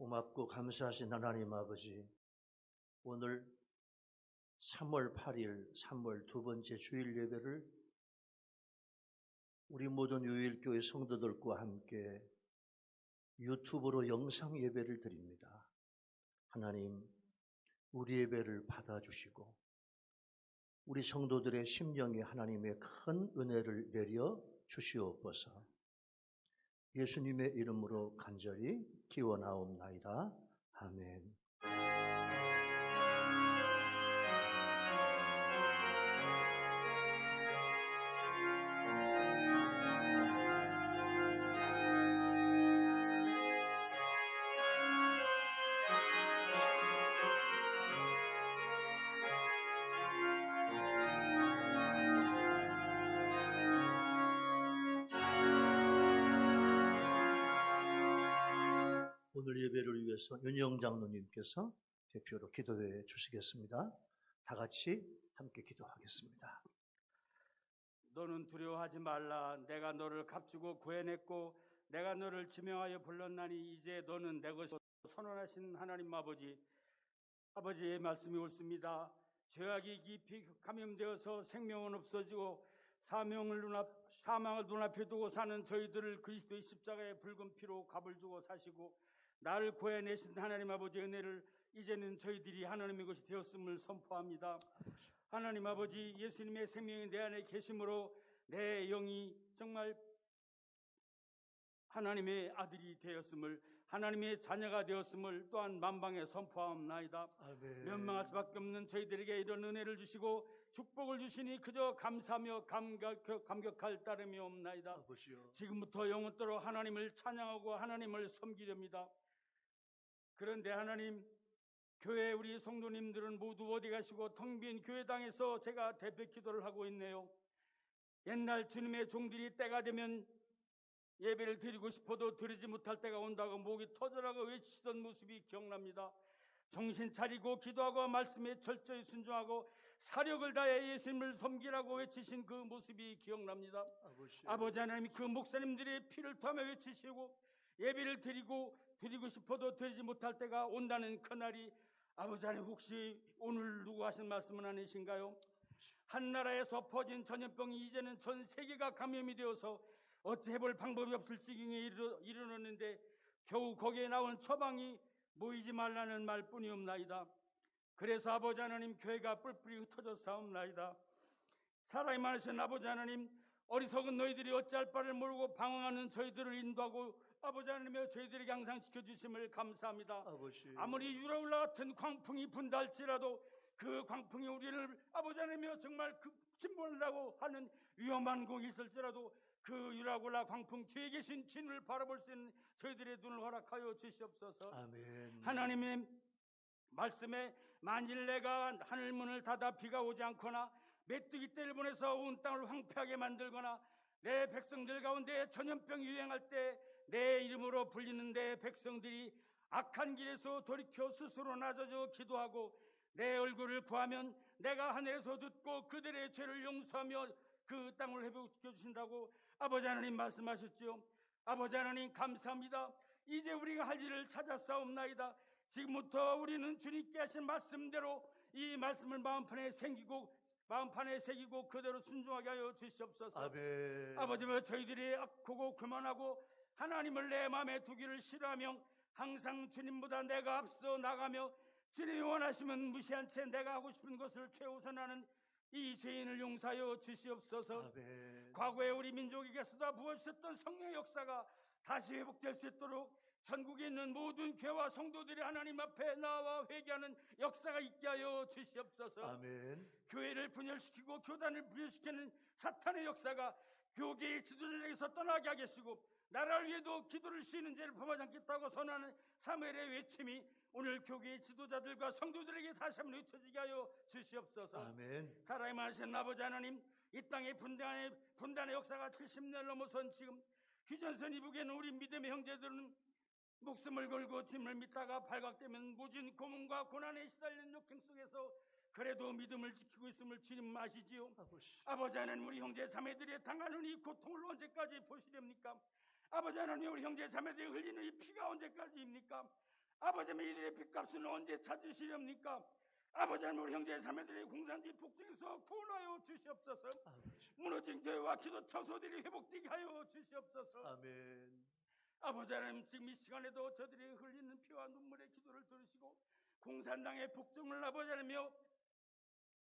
고맙고 감사하신 하나님 아버지, 오늘 3월 8일, 3월 두 번째 주일 예배를 우리 모든 유일교회 성도들과 함께 유튜브로 영상 예배를 드립니다. 하나님, 우리 예배를 받아주시고 우리 성도들의 심령에 하나님의 큰 은혜를 내려 주시옵소서. 예수님의 이름으로 간절히 기원하옵나이다. 아멘. 오늘 예배를 위해서 윤영 장로님께서 대표로 기도해 주시겠습니다. 다 같이 함께 기도하겠습니다. 너는 두려워하지 말라. 내가 너를 값주고 구해냈고 내가 너를 지명하여 불렀나니 이제 너는 내 것이라 선언하신 하나님 아버지의 말씀이 옳습니다. 죄악이 깊이 감염되어서 생명은 없어지고 사망을 눈앞에 두고 사는 저희들을 그리스도의 십자가의 붉은 피로 값을 주고 사시고 나를 구해내신 하나님 아버지의 은혜를 이제는 저희들이 하나님의 것이 되었음을 선포합니다. 하나님 아버지, 예수님의 생명이 내 안에 계심으로 내 영이 정말 하나님의 아들이 되었음을, 하나님의 자녀가 되었음을 또한 만방에 선포하옵나이다. 면망할 수밖에 없는 저희들에게 이런 은혜를 주시고 축복을 주시니 그저 감사하며 감격할 따름이 없나이다. 지금부터 영원토록 하나님을 찬양하고 하나님을 섬기렵니다. 그런데 하나님, 교회 우리 성도님들은 모두 어디 가시고 텅 빈 교회당에서 제가 대표 기도를 하고 있네요. 옛날 주님의 종들이 때가 되면 예배를 드리고 싶어도 드리지 못할 때가 온다고 목이 터져라고 외치시던 모습이 기억납니다. 정신 차리고 기도하고 말씀에 철저히 순종하고 사력을 다해 예수님을 섬기라고 외치신 그 모습이 기억납니다. 아버지 하나님, 그 목사님들의 피를 토하며 외치시고 예배를 드리고 싶어도 드리지 못할 때가 온다는 그날이 아버지 하나님, 혹시 오늘 누구 하신 말씀은 아니신가요? 한 나라에서 퍼진 전염병이 이제는 전 세계가 감염이 되어서 어찌 해볼 방법이 없을 지경에 이르렀는데 겨우 거기에 나온 처방이 모이지 말라는 말뿐이옵나이다. 그래서 아버지 하나님, 교회가 뿔뿔이 흩어져 싸움나이다. 사랑이 많으신 아버지 하나님, 어리석은 너희들이 어찌할 바를 모르고 방황하는 저희들을 인도하고 아버지 하나님여 저희들에게 항상 지켜주심을 감사합니다. 아무리 유라울라 같은 광풍이 분다 할지라도 그 광풍이 우리를 아버지 하나님여 정말 침몰하려고 하는 위험한 곳이 있을지라도 그 유라굴라 광풍 뒤에 계신 주님을 바라볼 수 있는 저희들의 눈을 허락하여 주시옵소서. 아멘. 하나님의 말씀에 만일 내가 하늘문을 닫아 비가 오지 않거나 메뚜기 떼를 보내서 온 땅을 황폐하게 만들거나 내 백성들 가운데 전염병이 유행할 때 내 이름으로 불리는 내 백성들이 악한 길에서 돌이켜 스스로 낮아져 기도하고 내 얼굴을 구하면 내가 하늘에서 듣고 그들의 죄를 용서하며 그 땅을 회복시켜 주신다고 아버지 하나님 말씀하셨지요. 아버지 하나님, 감사합니다. 이제 우리가 할 일을 찾았사옵나이다. 지금부터 우리는 주님께 하신 말씀대로 이 말씀을 마음판에 새기고 그대로 순종하게 하여 주시옵소서. 아멘. 아버지여, 저희들이 악하고 교만하고 하나님을 내 마음에 두기를 싫어하며 항상 주님보다 내가 앞서 나가며 주님이 원하시면 무시한 채 내가 하고 싶은 것을 최우선하는 이 죄인을 용서하여 주시옵소서. 아멘. 과거에 우리 민족에게 쏟아부어주셨던 성령의 역사가 다시 회복될 수 있도록 전국에 있는 모든 교회와 성도들이 하나님 앞에 나와 회개하는 역사가 있게 하여 주시옵소서. 아멘. 교회를 분열시키고 교단을 분열시키는 사탄의 역사가 교계의 지도자에게서 떠나게 하시고 나라를 위해도 기도를 쉬는 죄를 범하지 않겠다고 선언하는 사무엘의 외침이 오늘 교계의 지도자들과 성도들에게 다시 한번 외쳐지게 하여 주시옵소서. 아멘. 사랑이 많으신 아버지 하나님, 이 땅의 분단의 역사가 70년을 넘어선 지금 휴전선 이북에는 우리 믿음의 형제들은 목숨을 걸고 주님을 믿다가 발각되면 모진 고문과 고난에 시달리는 역경 속에서 그래도 믿음을 지키고 있음을 주님 아시지요. 아버지 하나님, 우리 형제 자매들이 당하는 이 고통을 언제까지 보시렵니까? 아버지 하나님, 우리 형제 자매들이 흘리는 이 피가 언제까지입니까? 아버지 하나님, 이들의 빚값은 언제 찾으시렵니까? 아버지 하나님, 우리 형제 자매들의 공산지 폭증에서 구원하여 주시옵소서. 아버지. 무너진 교회와 기도 처소들이 회복되게 하여 주시옵소서. 아멘. 아버지 하나님, 지금 이 시간에도 저들이 흘리는 피와 눈물의 기도를 들으시고 공산당의 폭정을 아버지 하나님이여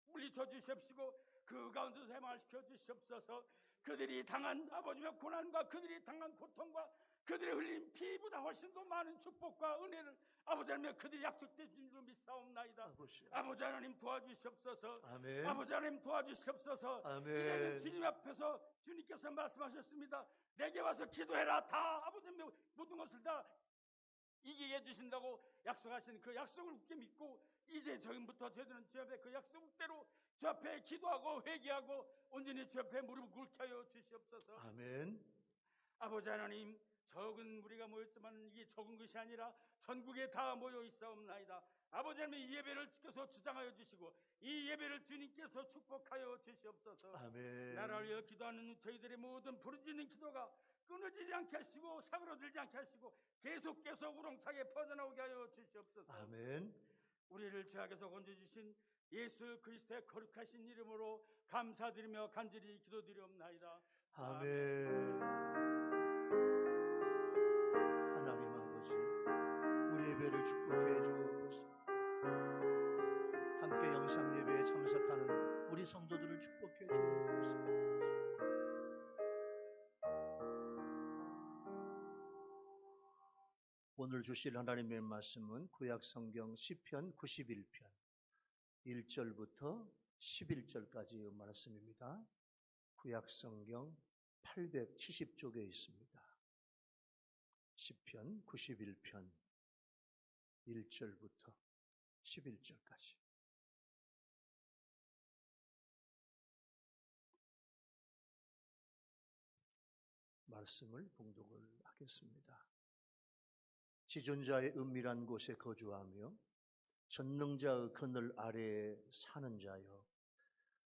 물리쳐 주시옵시고 그 가운데서 해방시켜 주시옵소서. 그들이 당한 아버지의 고난과 그들이 당한 고통과 그들이 흘린 피보다 훨씬 더 많은 축복과 은혜를 아버지 하나님 그들이 약속되신 줄 믿사옵나이다. 아버지 하나님 도와주시옵소서. 아멘. 아버지 하나님 도와주시옵소서. 아멘. 주님 앞에서 주님께서 말씀하셨습니다. 내게 와서 기도해라. 다 아버지 하나님 모든 것을 다 이기게 해주신다고 약속하신 그 약속을 굳게 믿고 이제 지금부터 저희들은 주 앞에 그 약속대로 주 앞에 기도하고 회개하고 온전히 주 앞에 무릎을 꿇게 하여 주시옵소서. 아멘. 아버지 하나님, 적은 무리가 모였지만 이게 적은 것이 아니라 전국에 다 모여 있사옵나이다. 아버지 하나님, 이 예배를 주께서 주장하여 주시고 이 예배를 주님께서 축복하여 주시옵소서. 아멘. 나라를 위해 기도하는 저희들의 모든 부르짖는 기도가 끊어지지 않게 하시고 사그러들지 않게 하시고 계속 우렁차게 퍼져나오게 하여 주시옵소서. 아멘. 우리를 죄악에서 건져주신 예수 그리스도의 거룩하신 이름으로 감사드리며 간절히 기도드리옵나이다. 아멘. 하나님 아버지, 우리 예배를 축복해 주옵소서. 함께 영상 예배에 참석하는 우리 성도들을 축복해 주옵소서. 오늘 주실 하나님의 말씀은 구약성경 시편 91편 1절부터 11절까지의 말씀입니다. 구약성경 870쪽에 있습니다. 시편 91편 1절부터 11절까지. 말씀을 봉독을 하겠습니다. 지존자의 은밀한 곳에 거주하며 전능자의 그늘 아래에 사는 자여,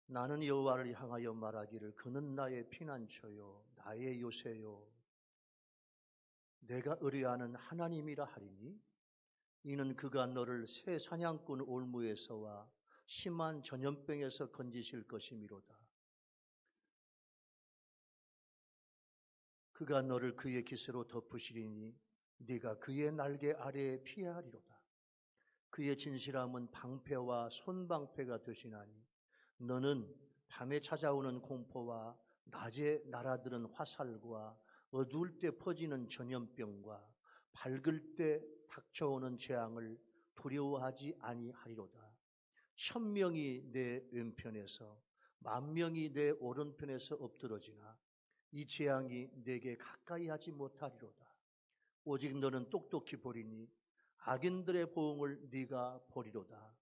나는 여호와를 향하여 말하기를 그는 나의 피난처요 나의 요새요 내가 의뢰하는 하나님이라 하리니, 이는 그가 너를 새 사냥꾼 올무에서와 심한 전염병에서 건지실 것이미로다. 그가 너를 그의 깃으로 덮으시리니 네가 그의 날개 아래에 피하리로다. 그의 진실함은 방패와 손방패가 되시나니 너는 밤에 찾아오는 공포와 낮에 날아드는 화살과 어두울 때 퍼지는 전염병과 밝을 때 닥쳐오는 재앙을 두려워하지 아니하리로다. 1000명이 내 왼편에서 10,000명이 내 오른편에서 엎드러지나 이 재앙이 내게 가까이 하지 못하리로다. 오직 너는 똑똑히 보리니 악인들의 보응을 네가 보리로다.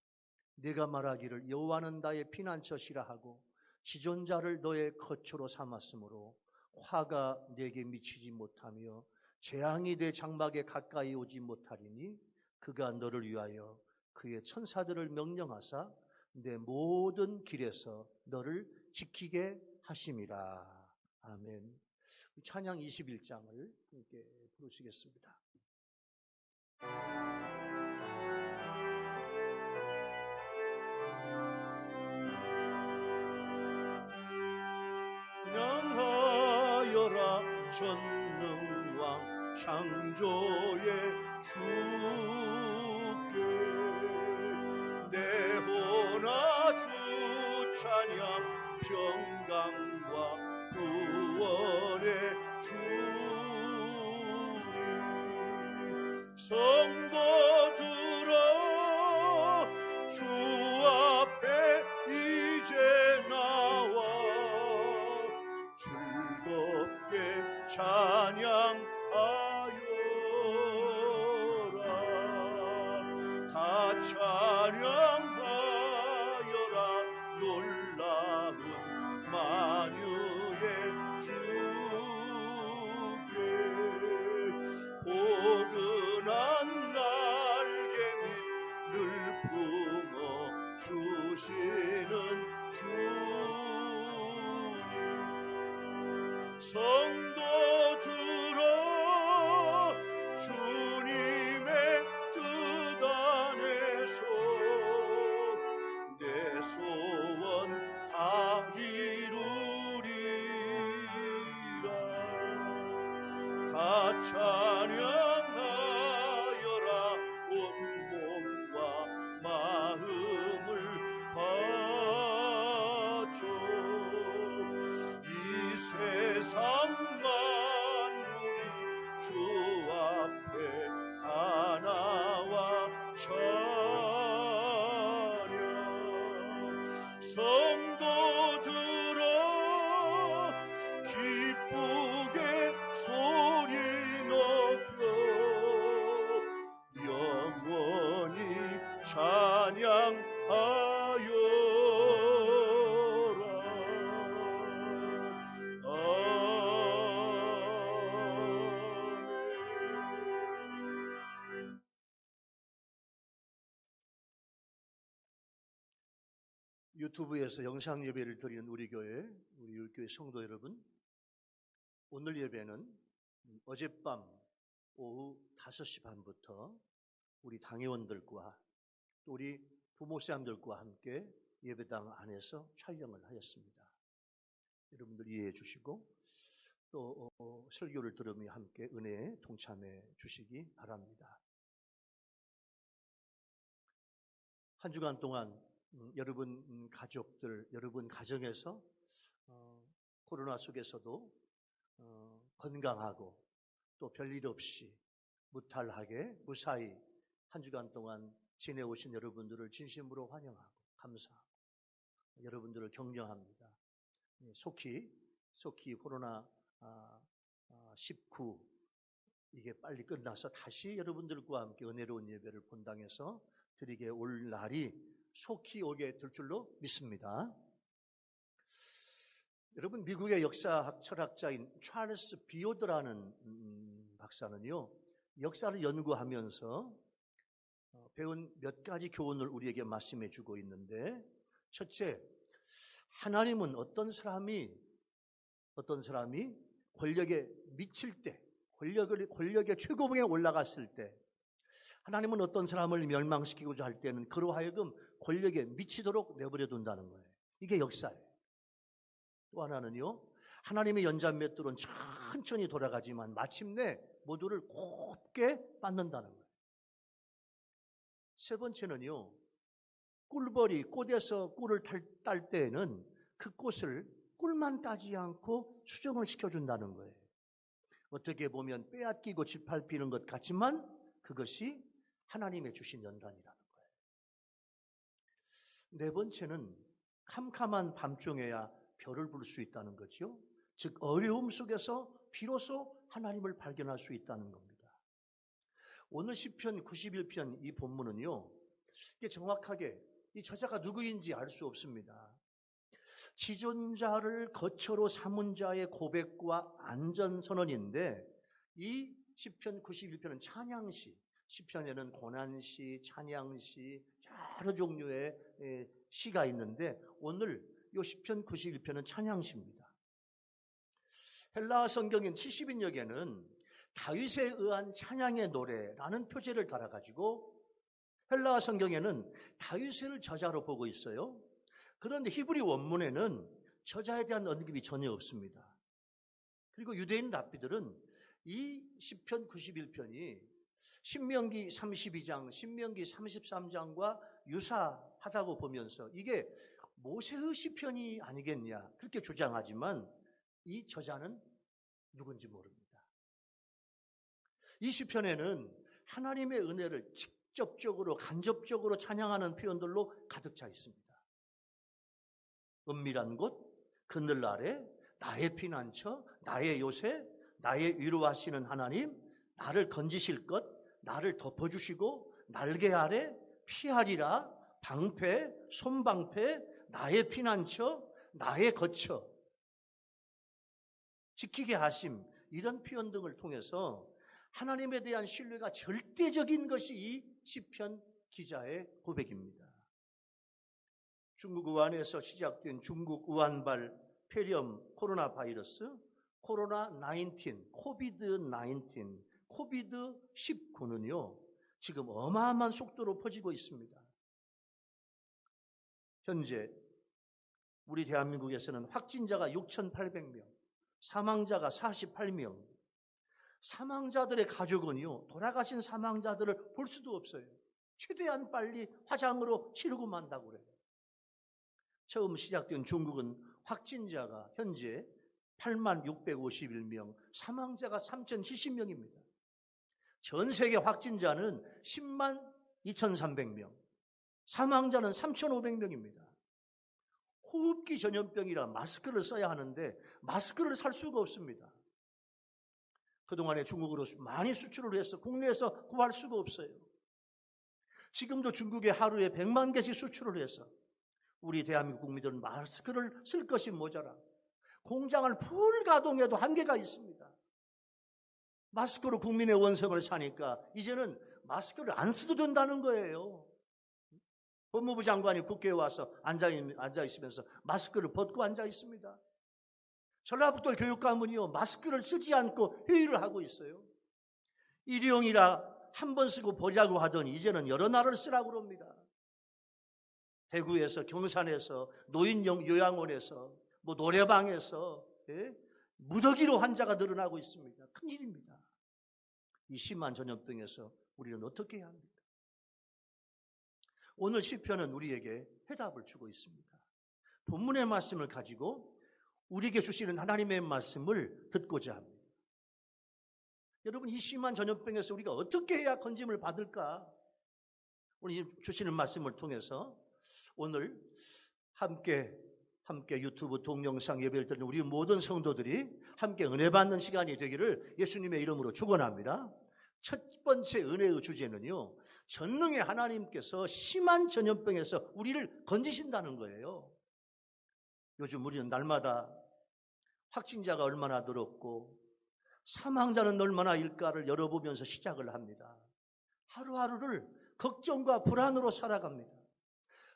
네가 말하기를 여호와는 나의 피난처시라 하고 지존자를 너의 거처로 삼았으므로 화가 내게 미치지 못하며 재앙이 내 장막에 가까이 오지 못하리니, 그가 너를 위하여 그의 천사들을 명령하사 내 모든 길에서 너를 지키게 하심이라. 아멘. 찬양 21장을 함께 부르시겠습니다. 명하여라 전능왕 창조의 주께, 내 호나 주 찬양 평강과 구원의 주님. 성도들아 주 앞에 이제 나와 즐겁게 찬양하여라. 다 찬양하여라. 놀라운 만유의 주께, 포근한 날개 밑 늘 품어 주시는 주님. 성도들아 찬양하여라 온 몸과 마음을 바쳐 이 세상 만물이 주 앞에 다 나와 찬양 성도들아 기쁘게 소리 높여 영원히 찬양하여라. 아멘. 유튜브에서 영상 예배를 드리는 우리 교회, 우리 율교회 성도 여러분, 오늘 예배는 어젯밤 오후 5시 반부터 우리 당회원들과 또 우리 부목사님들과 함께 예배당 안에서 촬영을 하였습니다. 여러분들 이해해 주시고 또 설교를 들으며 함께 은혜에 동참해 주시기 바랍니다. 한 주간 동안 여러분 가족들, 여러분 가정에서 코로나 속에서도 건강하고 또 별일 없이 무탈하게 무사히 한 주간 동안 지내오신 여러분들을 진심으로 환영하고 감사하고 여러분들을 격려합니다. 속히 코로나 19 이게 빨리 끝나서 다시 여러분들과 함께 은혜로운 예배를 본당에서 드리게 올 날이 속히 오게 될 줄로 믿습니다. 여러분, 미국의 역사학 철학자인 찰스 비오드라는 박사는요, 역사를 연구하면서 배운 몇 가지 교훈을 우리에게 말씀해 주고 있는데, 첫째, 하나님은 어떤 사람이 권력에 미칠 때, 권력의 최고봉에 올라갔을 때, 하나님은 어떤 사람을 멸망시키고자 할 때는 그로 하여금 권력에 미치도록 내버려 둔다는 거예요. 이게 역사예요. 또 하나는요, 하나님의 연장맷돌은 천천히 돌아가지만 마침내 모두를 곱게 빻는다는 거예요. 세 번째는요, 꽃에서 꿀을 딸 때에는 그 꽃을 꿀만 따지 않고 수정을 시켜준다는 거예요. 어떻게 보면 빼앗기고 짓밟히는 것 같지만 그것이 하나님의 주신 연단이라는 거예요. 네 번째는 캄캄한 밤중에야 별을 볼 수 있다는 거죠. 즉 어려움 속에서 비로소 하나님을 발견할 수 있다는 겁니다. 오늘 시편 91편 이 본문은요, 이게 정확하게 이 저자가 누구인지 알 수 없습니다. 지존자를 거처로 삼은 자의 고백과 안전선언인데, 이 시편 91편은 찬양시, 시편에는 고난시, 찬양시, 여러 종류의 시가 있는데 오늘 이 시편 91편은 찬양시입니다. 헬라어 성경인 70인역에는 다윗에 의한 찬양의 노래라는 표제를 달아가지고 헬라어 성경에는 다윗을 저자로 보고 있어요. 그런데 히브리 원문에는 저자에 대한 언급이 전혀 없습니다. 그리고 유대인 랍비들은 이 시편 91편이 신명기 32장, 신명기 33장과 유사하다고 보면서 이게 모세의 시편이 아니겠냐 그렇게 주장하지만 이 저자는 누군지 모릅니다. 이 시편에는 하나님의 은혜를 직접적으로 간접적으로 찬양하는 표현들로 가득 차 있습니다. 은밀한 곳, 그늘 아래, 나의 피난처, 나의 요새, 나의 위로하시는 하나님, 나를 건지실 것, 나를 덮어주시고 날개 아래 피하리라, 방패, 손방패, 나의 피난처, 나의 거처, 지키게 하심, 이런 표현 등을 통해서 하나님에 대한 신뢰가 절대적인 것이 이 시편 기자의 고백입니다. 중국 우한에서 시작된 중국 우한발 폐렴 코로나 바이러스, 코로나19, 코비드19는요, 지금 어마어마한 속도로 퍼지고 있습니다. 현재 우리 대한민국에서는 확진자가 6,800명, 사망자가 48명, 사망자들의 가족은요, 돌아가신 사망자들을 볼 수도 없어요. 최대한 빨리 화장으로 치르고 만다고 그래요. 처음 시작된 중국은 확진자가 현재 8651명, 사망자가 3070명입니다. 전 세계 확진자는 10만 2300명, 사망자는 3500명입니다. 호흡기 전염병이라 마스크를 써야 하는데 마스크를 살 수가 없습니다. 그동안에 중국으로 많이 수출을 해서 국내에서 구할 수가 없어요. 지금도 중국에 하루에 100만 개씩 수출을 해서 우리 대한민국 국민들은 마스크를 쓸 것이 모자라 공장을 풀 가동해도 한계가 있습니다. 마스크로 국민의 원성을 사니까 이제는 마스크를 안 써도 된다는 거예요. 법무부 장관이 국회에 와서 앉아있으면서 마스크를 벗고 앉아있습니다. 전라북도 교육감은요, 마스크를 쓰지 않고 회의를 하고 있어요. 일회용이라 한 번 쓰고 버리라고 하더니 이제는 여러 날을 쓰라고 그럽니다. 대구에서, 경산에서, 노인 요양원에서, 노래방에서 무더기로 환자가 늘어나고 있습니다. 큰일입니다. 이 심한 전염병에서 우리는 어떻게 해야 합니까? 오늘 시편은 우리에게 해답을 주고 있습니다. 본문의 말씀을 가지고 우리에게 주시는 하나님의 말씀을 듣고자 합니다. 여러분, 이 심한 전염병에서 우리가 어떻게 해야 건짐을 받을까? 오늘 주시는 말씀을 통해서 오늘 함께 유튜브 동영상 예배를 드리는 우리 모든 성도들이 함께 은혜 받는 시간이 되기를 예수님의 이름으로 축원합니다. 첫 번째 은혜의 주제는요, 전능의 하나님께서 심한 전염병에서 우리를 건지신다는 거예요. 요즘 우리는 날마다 확진자가 얼마나 늘었고 사망자는 얼마나 일까를 열어보면서 시작을 합니다. 하루하루를 걱정과 불안으로 살아갑니다.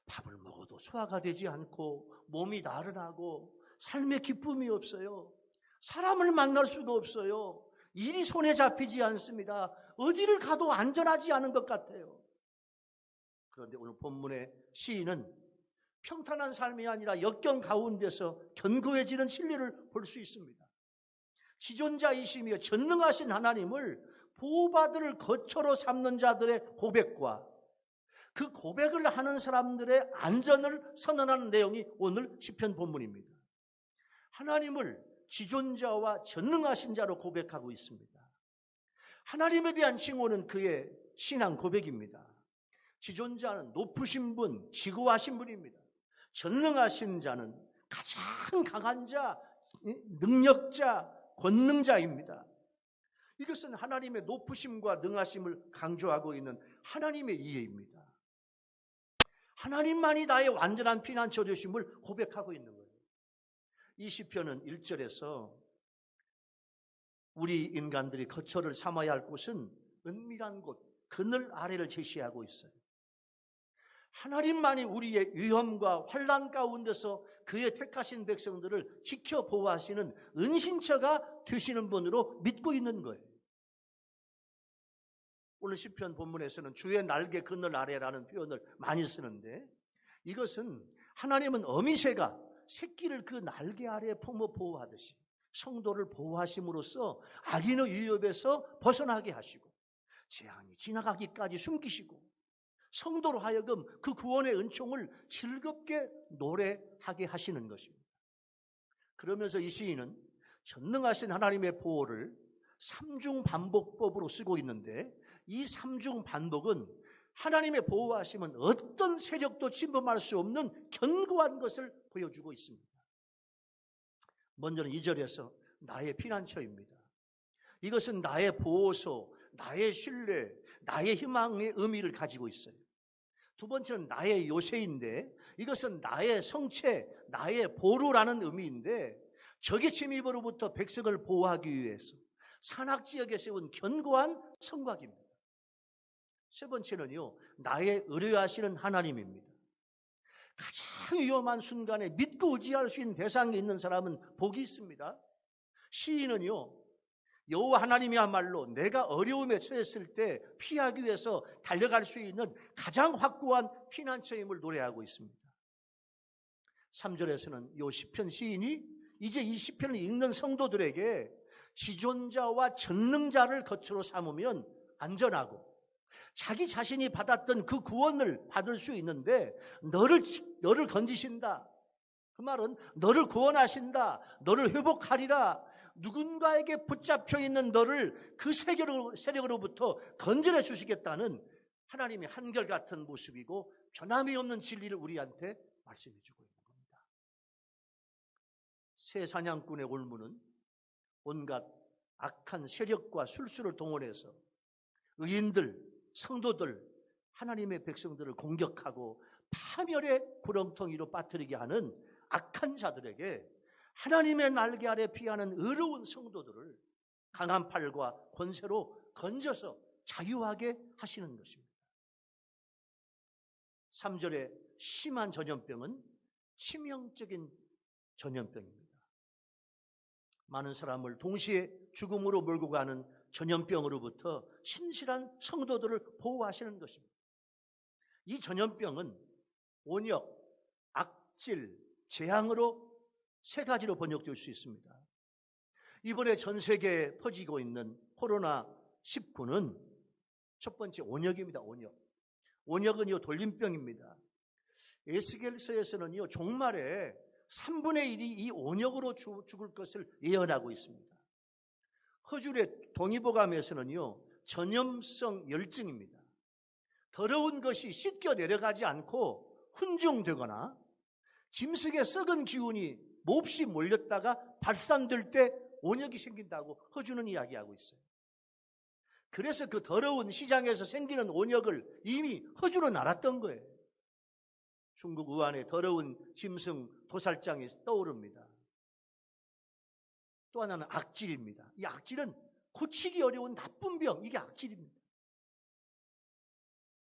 밥을 먹어도 소화가 되지 않고 몸이 나른하고 삶의 기쁨이 없어요. 사람을 만날 수가 없어요. 일이 손에 잡히지 않습니다. 어디를 가도 안전하지 않은 것 같아요. 그런데 오늘 본문의 시인은 평탄한 삶이 아니라 역경 가운데서 견고해지는 진리를 볼 수 있습니다. 지존자이시며 전능하신 하나님을 보호받을 거처로 삼는 자들의 고백과 그 고백을 하는 사람들의 안전을 선언하는 내용이 오늘 시편 본문입니다. 하나님을 지존자와 전능하신 자로 고백하고 있습니다. 하나님에 대한 칭호는 그의 신앙 고백입니다. 지존자는 높으신 분, 지고하신 분입니다. 전능하신 자는 가장 강한 자, 능력자, 권능자입니다. 이것은 하나님의 높으심과 능하심을 강조하고 있는 하나님의 이해입니다. 하나님만이 나의 완전한 피난처 되심을 고백하고 있는 거예요. 이 시편은 1절에서 우리 인간들이 거처를 삼아야 할 곳은 은밀한 곳, 그늘 아래를 제시하고 있어요. 하나님만이 우리의 위험과 환난 가운데서 그의 택하신 백성들을 지켜 보호하시는 은신처가 되시는 분으로 믿고 있는 거예요. 오늘 시편 본문에서는 주의 날개 그늘 아래라는 표현을 많이 쓰는데, 이것은 하나님은 어미새가 새끼를 그 날개 아래에 품어 보호하듯이 성도를 보호하심으로써 악인의 위협에서 벗어나게 하시고 재앙이 지나가기까지 숨기시고 성도로 하여금 그 구원의 은총을 즐겁게 노래하게 하시는 것입니다. 그러면서 이 시인은 전능하신 하나님의 보호를 삼중반복법으로 쓰고 있는데, 이 삼중반복은 하나님의 보호하심은 어떤 세력도 침범할 수 없는 견고한 것을 보여주고 있습니다. 먼저는 2절에서 나의 피난처입니다. 이것은 나의 보호소, 나의 신뢰, 나의 희망의 의미를 가지고 있어요. 두 번째는 나의 요새인데, 이것은 나의 성체, 나의 보루라는 의미인데, 적의 침입으로부터 백성을 보호하기 위해서 산악지역에 세운 견고한 성곽입니다. 세 번째는요, 나의 의뢰하시는 하나님입니다. 가장 위험한 순간에 믿고 의지할 수 있는 대상에 있는 사람은 복이 있습니다. 시인은요, 여호와 하나님이야말로 내가 어려움에 처했을 때 피하기 위해서 달려갈 수 있는 가장 확고한 피난처임을 노래하고 있습니다. 3절에서는 이 시편 시인이 이제 이 시편을 읽는 성도들에게 지존자와 전능자를 거처로 삼으면 안전하고 자기 자신이 받았던 그 구원을 받을 수 있는데 너를 건지신다. 그 말은 너를 구원하신다. 너를 회복하리라. 누군가에게 붙잡혀 있는 너를 그 세력으로부터 건져내 주시겠다는 하나님의 한결같은 모습이고 변함이 없는 진리를 우리한테 말씀해 주고 있는 겁니다. 새 사냥꾼의 올무는 온갖 악한 세력과 술수를 동원해서 의인들, 성도들, 하나님의 백성들을 공격하고 파멸의 구렁텅이로 빠뜨리게 하는 악한 자들에게 하나님의 날개 아래 피하는 의로운 성도들을 강한 팔과 권세로 건져서 자유하게 하시는 것입니다. 3절에 심한 전염병은 치명적인 전염병입니다. 많은 사람을 동시에 죽음으로 몰고 가는 전염병으로부터 신실한 성도들을 보호하시는 것입니다. 이 전염병은 온역, 악질, 재앙으로 세 가지로 번역될 수 있습니다. 이번에 전 세계에 퍼지고 있는 코로나19는 첫 번째 온역입니다. 온역은 돌림병입니다. 에스겔서에서는요, 종말에 3분의 1이 이 온역으로 죽을 것을 예언하고 있습니다. 허줄의 동의보감에서는요, 전염성 열증입니다. 더러운 것이 씻겨 내려가지 않고 훈중되거나 짐승의 썩은 기운이 몹시 몰렸다가 발산될 때 온역이 생긴다고 허주는 이야기하고 있어요. 그래서 그 더러운 시장에서 생기는 온역을 이미 허주는 알았던 거예요. 중국 우한에 더러운 짐승 도살장이 떠오릅니다. 또 하나는 악질입니다. 이 악질은 고치기 어려운 나쁜 병, 이게 악질입니다.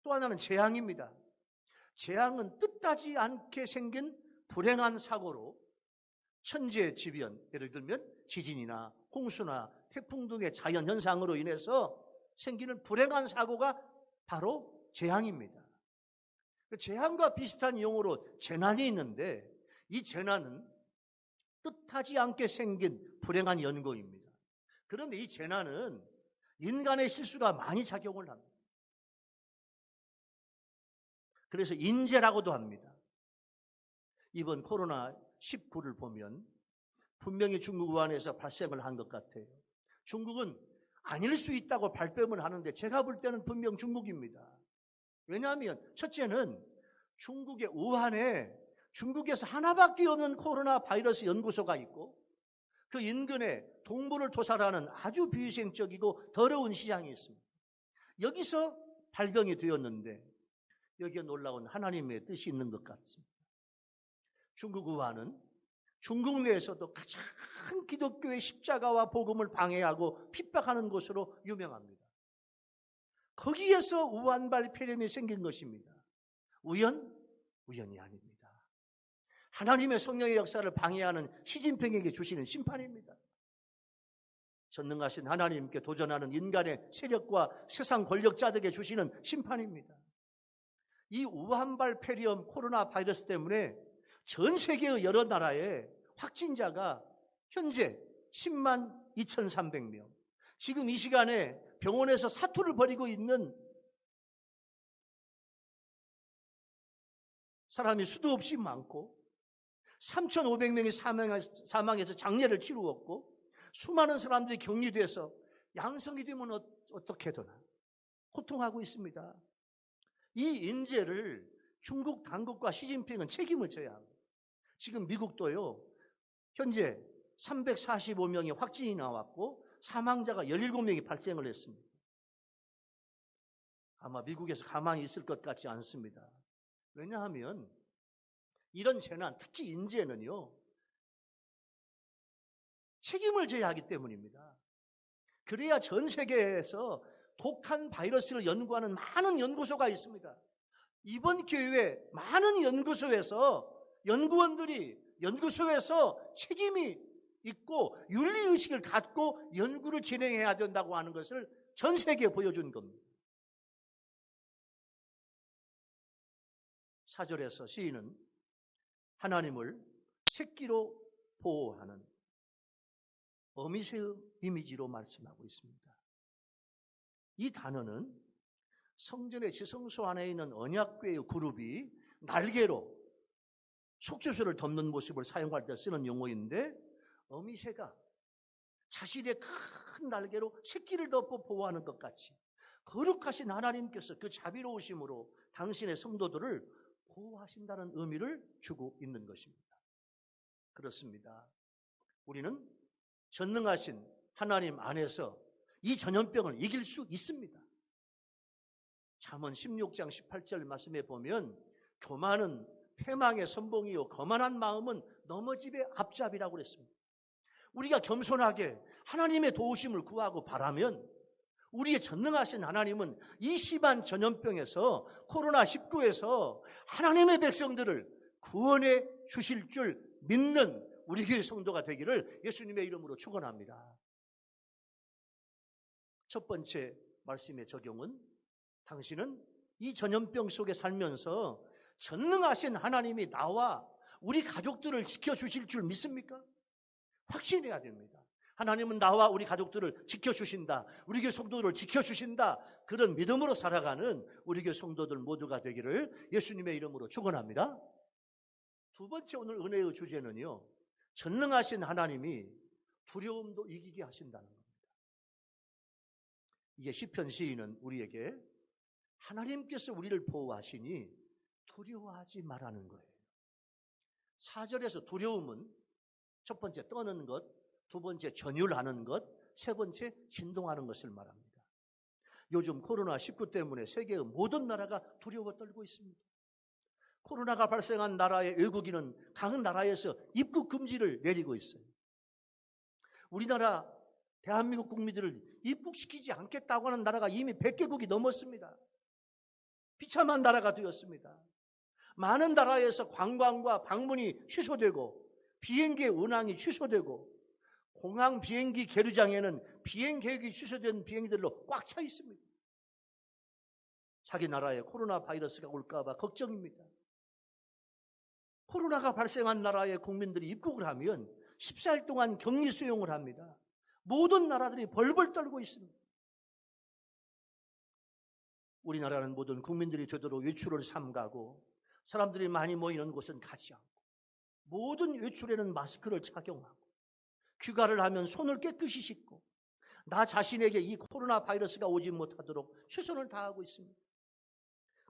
또 하나는 재앙입니다. 재앙은 뜻하지 않게 생긴 불행한 사고로 천재지변, 예를 들면 지진이나 홍수나 태풍 등의 자연현상으로 인해서 생기는 불행한 사고가 바로 재앙입니다. 재앙과 비슷한 용어로 재난이 있는데 이 재난은 뜻하지 않게 생긴 불행한 연고입니다. 그런데 이 재난은 인간의 실수가 많이 작용을 합니다. 그래서 인재라고도 합니다. 이번 코로나19를 보면 분명히 중국 우한에서 발생을 한 것 같아요. 중국은 아닐 수 있다고 발뺌을 하는데 제가 볼 때는 분명 중국입니다. 왜냐하면 첫째는 중국의 우한에 중국에서 하나밖에 없는 코로나 바이러스 연구소가 있고 그 인근에 동물을 도살하는 아주 비위생적이고 더러운 시장이 있습니다. 여기서 발병이 되었는데 여기에 놀라운 하나님의 뜻이 있는 것 같습니다. 중국 우한은 중국 내에서도 가장 기독교의 십자가와 복음을 방해하고 핍박하는 곳으로 유명합니다. 거기에서 우한발 폐렴이 생긴 것입니다. 우연이 아닙니다. 하나님의 성령의 역사를 방해하는 시진핑에게 주시는 심판입니다. 전능하신 하나님께 도전하는 인간의 세력과 세상 권력자들에게 주시는 심판입니다. 이 우한발 폐렴 코로나 바이러스 때문에 전 세계의 여러 나라에 확진자가 현재 10만 2,300명. 지금 이 시간에 병원에서 사투를 벌이고 있는 사람이 수도 없이 많고 3,500명이 사망해서 장례를 치루었고 수많은 사람들이 격리돼서 양성이 되면 어떻게 되나 고통하고 있습니다. 이 인재를 중국 당국과 시진핑은 책임을 져야 합니다. 지금 미국도요, 현재 345명의 확진이 나왔고 사망자가 17명이 발생을 했습니다. 아마 미국에서 가만히 있을 것 같지 않습니다. 왜냐하면 이런 재난, 특히 인재는요, 책임을 져야 하기 때문입니다. 그래야 전 세계에서 독한 바이러스를 연구하는 많은 연구소가 있습니다. 이번 기회에 많은 연구소에서 연구원들이 연구소에서 책임이 있고 윤리의식을 갖고 연구를 진행해야 된다고 하는 것을 전 세계에 보여준 겁니다. 4절에서 시인은 하나님을 새끼로 보호하는 어미새의 이미지로 말씀하고 있습니다. 이 단어는 성전의 지성소 안에 있는 언약궤의 그룹이 날개로 속죄소를 덮는 모습을 사용할 때 쓰는 용어인데, 어미새가 자신의 큰 날개로 새끼를 덮어 보호하는 것 같이 거룩하신 하나님께서 그 자비로우심으로 당신의 성도들을 보호하신다는 의미를 주고 있는 것입니다. 그렇습니다. 우리는 전능하신 하나님 안에서 이 전염병을 이길 수 있습니다. 잠언 16장 18절 말씀에 보면 교만은 패망의 선봉이요 거만한 마음은 넘어짐의 앞잡이라고 그랬습니다. 우리가 겸손하게 하나님의 도우심을 구하고 바라면 우리의 전능하신 하나님은 이 심한 전염병에서, 코로나19에서 하나님의 백성들을 구원해 주실 줄 믿는 우리 교회 성도가 되기를 예수님의 이름으로 축원합니다. 첫 번째 말씀의 적용은, 당신은 이 전염병 속에 살면서 전능하신 하나님이 나와 우리 가족들을 지켜주실 줄 믿습니까? 확신해야 됩니다. 하나님은 나와 우리 가족들을 지켜주신다, 우리 교회 성도들을 지켜주신다, 그런 믿음으로 살아가는 우리 교회 성도들 모두가 되기를 예수님의 이름으로 축원합니다. 두 번째 오늘 은혜의 주제는요, 전능하신 하나님이 두려움도 이기게 하신다는 겁니다. 이게 시편 시인은 우리에게 하나님께서 우리를 보호하시니 두려워하지 말라는 거예요. 4절에서 두려움은 첫 번째 떠는 것, 두 번째 전율하는 것, 세 번째 진동하는 것을 말합니다. 요즘 코로나19 때문에 세계의 모든 나라가 두려워 떨고 있습니다. 코로나가 발생한 나라의 외국인은 각 나라에서 입국 금지를 내리고 있어요. 우리나라 대한민국 국민들을 입국시키지 않겠다고 하는 나라가 이미 100개국이 넘었습니다. 비참한 나라가 되었습니다. 많은 나라에서 관광과 방문이 취소되고 비행기의 운항이 취소되고 공항 비행기 계류장에는 비행 계획이 취소된 비행기들로 꽉 차 있습니다. 자기 나라에 코로나 바이러스가 올까 봐 걱정입니다. 코로나가 발생한 나라의 국민들이 입국을 하면 14일 동안 격리 수용을 합니다. 모든 나라들이 벌벌 떨고 있습니다. 우리나라는 모든 국민들이 되도록 외출을 삼가고 사람들이 많이 모이는 곳은 가지 않고 모든 외출에는 마스크를 착용하고 귀가를 하면 손을 깨끗이 씻고 나 자신에게 이 코로나 바이러스가 오지 못하도록 최선을 다하고 있습니다.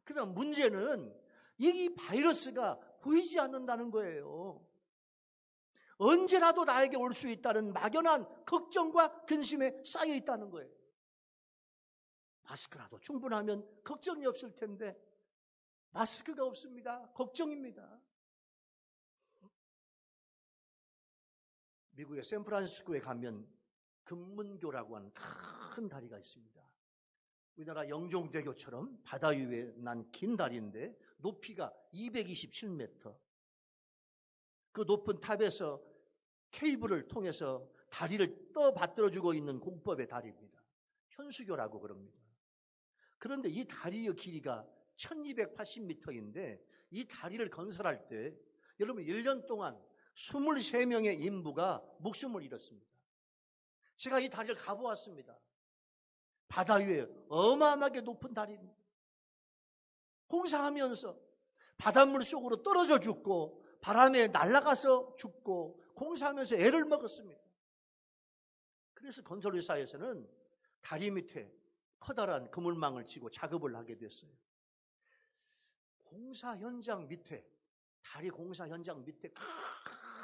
그러나 문제는 이 바이러스가 보이지 않는다는 거예요. 언제라도 나에게 올 수 있다는 막연한 걱정과 근심에 쌓여 있다는 거예요. 마스크라도 충분하면 걱정이 없을 텐데 마스크가 없습니다. 걱정입니다. 미국의 샌프란시스코에 가면 금문교라고 하는 큰 다리가 있습니다. 우리나라 영종대교처럼 바다 위에 난 긴 다리인데 높이가 227m. 그 높은 탑에서 케이블을 통해서 다리를 떠받들어주고 있는 공법의 다리입니다. 현수교라고 그럽니다. 그런데 이 다리의 길이가 1280m인데 이 다리를 건설할 때 여러분 1년 동안 23명의 인부가 목숨을 잃었습니다. 제가 이 다리를 가보았습니다. 바다 위에 어마어마하게 높은 다리입니다. 공사하면서 바닷물 속으로 떨어져 죽고 바람에 날아가서 죽고 공사하면서 애를 먹었습니다. 그래서 건설회사에서는 다리 밑에 커다란 그물망을 치고 작업을 하게 됐어요. 공사 현장 밑에, 다리 공사 현장 밑에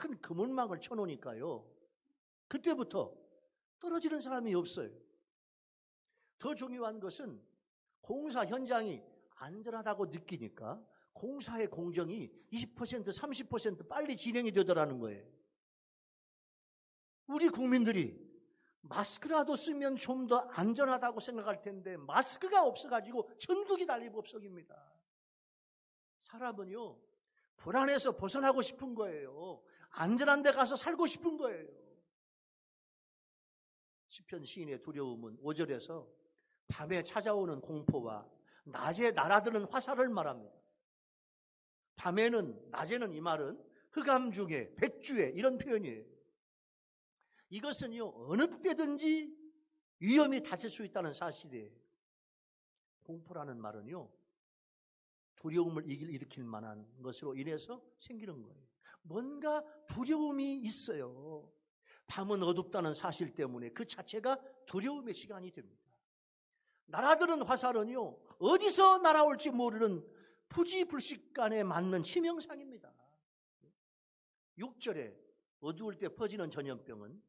큰 그물망을 쳐놓으니까요, 그때부터 떨어지는 사람이 없어요. 더 중요한 것은 공사 현장이 안전하다고 느끼니까 공사의 공정이 20%, 30% 빨리 진행이 되더라는 거예요. 우리 국민들이 마스크라도 쓰면 좀 더 안전하다고 생각할 텐데 마스크가 없어가지고 전국이 난리법석입니다. 사람은요, 불안해서 벗어나고 싶은 거예요. 안전한 데 가서 살고 싶은 거예요. 시편 시인의 두려움은 5절에서 밤에 찾아오는 공포와 낮에 날아드는 화살을 말합니다. 밤에는, 낮에는 이 말은 흑암 중에, 백주에 이런 표현이에요. 이것은요, 어느 때든지 위험이 닥칠 수 있다는 사실이에요. 공포라는 말은요, 두려움을 일으킬 만한 것으로 인해서 생기는 거예요. 뭔가 두려움이 있어요. 밤은 어둡다는 사실 때문에 그 자체가 두려움의 시간이 됩니다. 날아드는 화살은요, 어디서 날아올지 모르는 부지불식간에 맞는 치명상입니다. 6절에 어두울 때 퍼지는 전염병은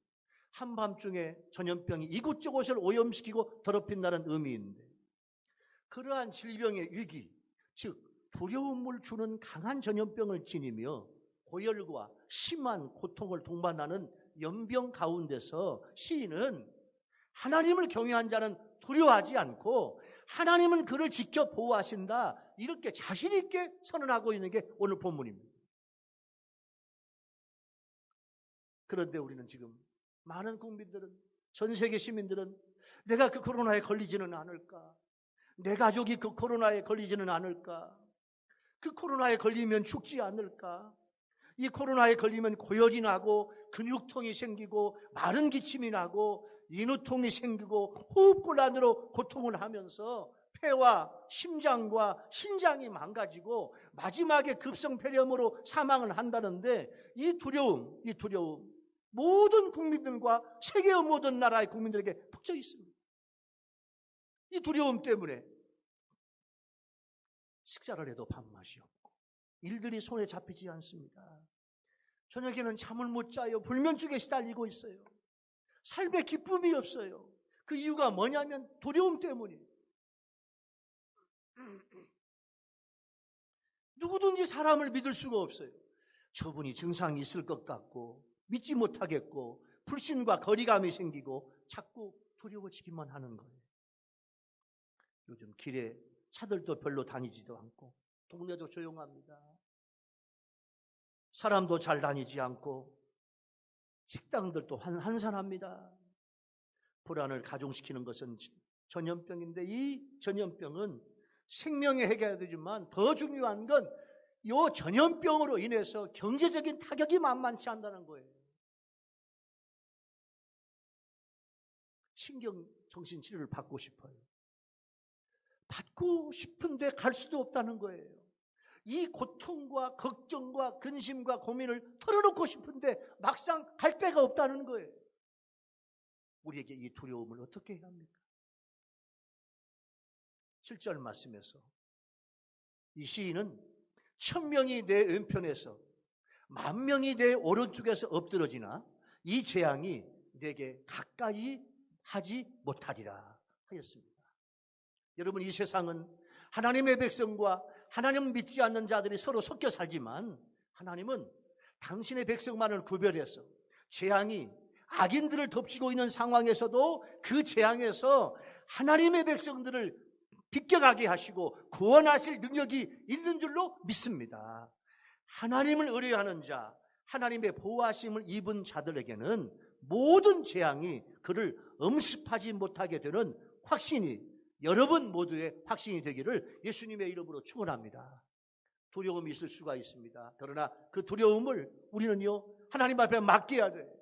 한밤중에 전염병이 이곳저곳을 오염시키고 더럽힌다는 의미인데, 그러한 질병의 위기, 즉 두려움을 주는 강한 전염병을 지니며 고열과 심한 고통을 동반하는 연병 가운데서 시인은 하나님을 경외한 자는 두려워하지 않고 하나님은 그를 지켜 보호하신다, 이렇게 자신 있게 선언하고 있는 게 오늘 본문입니다. 그런데 우리는 지금 많은 국민들은, 전 세계 시민들은 내가 그 코로나에 걸리지는 않을까, 내 가족이 그 코로나에 걸리지는 않을까, 그 코로나에 걸리면 죽지 않을까, 이 코로나에 걸리면 고열이 나고 근육통이 생기고 마른 기침이 나고 인후통이 생기고 호흡곤란으로 고통을 하면서 폐와 심장과 신장이 망가지고 마지막에 급성폐렴으로 사망을 한다는데, 이 두려움 모든 국민들과 세계의 모든 나라의 국민들에게 퍼져 있습니다. 이 두려움 때문에 식사를 해도 밥맛이 없고 일들이 손에 잡히지 않습니다. 저녁에는 잠을 못 자요. 불면증에 시달리고 있어요. 삶에 기쁨이 없어요. 그 이유가 뭐냐면 두려움 때문이에요. 누구든지 사람을 믿을 수가 없어요. 저분이 증상이 있을 것 같고 믿지 못하겠고 불신과 거리감이 생기고 자꾸 두려워지기만 하는 거예요. 요즘 길에 차들도 별로 다니지도 않고 동네도 조용합니다. 사람도 잘 다니지 않고 식당들도 한산합니다. 불안을 가중시키는 것은 전염병인데, 이 전염병은 생명에 해결해야 되지만 더 중요한 건 이 전염병으로 인해서 경제적인 타격이 만만치 않다는 거예요. 신경정신치료를 받고 싶어요. 받고 싶은데 갈 수도 없다는 거예요. 이 고통과 걱정과 근심과 고민을 털어놓고 싶은데 막상 갈 데가 없다는 거예요. 우리에게 이 두려움을 어떻게 해야 합니까? 7절 말씀에서 이 시인은 1000명이 내 왼편에서 10,000명이 내 오른쪽에서 엎드러지나 이 재앙이 내게 가까이 하지 못하리라 하였습니다. 여러분, 이 세상은 하나님의 백성과 하나님 믿지 않는 자들이 서로 섞여 살지만, 하나님은 당신의 백성만을 구별해서 재앙이 악인들을 덮치고 있는 상황에서도 그 재앙에서 하나님의 백성들을 비껴가게 하시고 구원하실 능력이 있는 줄로 믿습니다. 하나님을 의뢰하는 자, 하나님의 보호하심을 입은 자들에게는 모든 재앙이 그를 엄습하지 못하게 되는 확신이, 여러분 모두의 확신이 되기를 예수님의 이름으로 축원합니다. 두려움이 있을 수가 있습니다. 그러나 그 두려움을 우리는요, 하나님 앞에 맡겨야 돼요.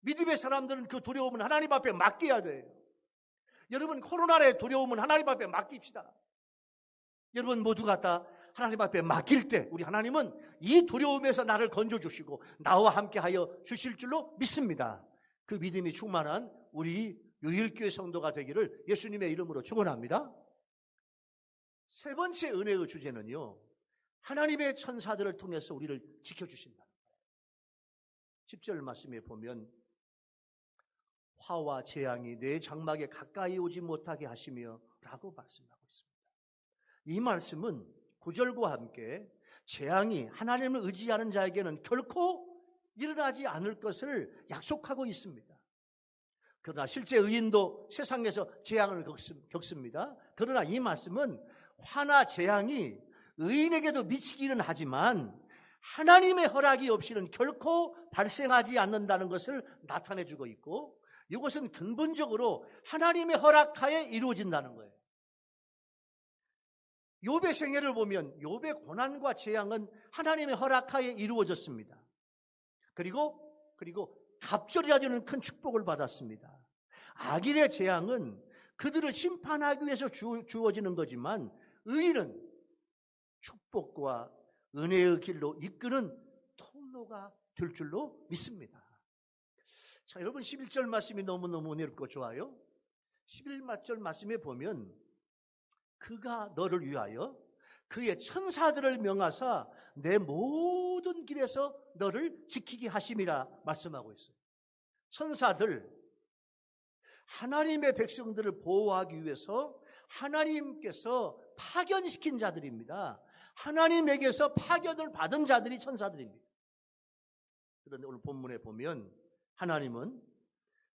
믿음의 사람들은 그 두려움은 하나님 앞에 맡겨야 돼요. 여러분, 코로나의 두려움은 하나님 앞에 맡깁시다. 여러분 모두가 다 하나님 앞에 맡길 때 우리 하나님은 이 두려움에서 나를 건져주시고 나와 함께하여 주실 줄로 믿습니다. 그 믿음이 충만한 우리 유일교회 성도가 되기를 예수님의 이름으로 축원합니다. 세 번째 은혜의 주제는요, 하나님의 천사들을 통해서 우리를 지켜주신다. 10절 말씀에 보면 화와 재앙이 내 장막에 가까이 오지 못하게 하시며 라고 말씀하고 있습니다. 이 말씀은 9절과 함께 재앙이 하나님을 의지하는 자에게는 결코 일어나지 않을 것을 약속하고 있습니다. 그러나 실제 의인도 세상에서 재앙을 겪습니다. 그러나 이 말씀은 화나 재앙이 의인에게도 미치기는 하지만 하나님의 허락이 없이는 결코 발생하지 않는다는 것을 나타내주고 있고, 이것은 근본적으로 하나님의 허락하에 이루어진다는 거예요. 욥의 생애를 보면 욥의 고난과 재앙은 하나님의 허락하에 이루어졌습니다. 그리고 그리고 갑절이라는 큰 축복을 받았습니다. 악인의 재앙은 그들을 심판하기 위해서 주어지는 거지만 의인은 축복과 은혜의 길로 이끄는 통로가 될 줄로 믿습니다. 자, 여러분 11절 말씀이 너무너무 은혜롭고 좋아요. 11절 말씀에 보면 그가 너를 위하여 그의 천사들을 명하사 내 모든 길에서 너를 지키게 하심이라 말씀하고 있어요. 천사들, 하나님의 백성들을 보호하기 위해서 하나님께서 파견시킨 자들입니다. 하나님에게서 파견을 받은 자들이 천사들입니다. 그런데 오늘 본문에 보면 하나님은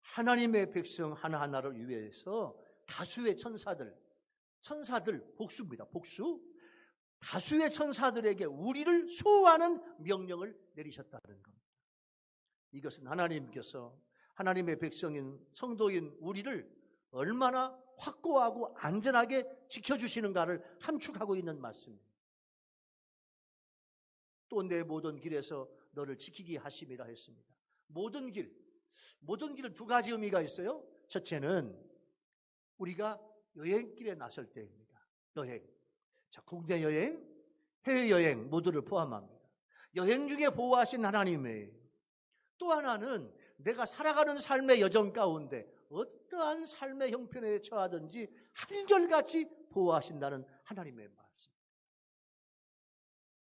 하나님의 백성 하나하나를 위해서 다수의 천사들 복수입니다. 복수. 다수의 천사들에게 우리를 수호하는 명령을 내리셨다는 겁니다. 이것은 하나님께서 하나님의 백성인 성도인 우리를 얼마나 확고하고 안전하게 지켜주시는가를 함축하고 있는 말씀입니다. 또 내 모든 길에서 너를 지키게 하심이라 했습니다. 모든 길은 두 가지 의미가 있어요. 첫째는 우리가 여행길에 나설 때입니다. 여행. 자, 국내 여행, 해외여행 모두를 포함합니다. 여행 중에 보호하신 하나님의 또 하나는 내가 살아가는 삶의 여정 가운데 어떠한 삶의 형편에 처하든지 한결같이 보호하신다는 하나님의 말씀.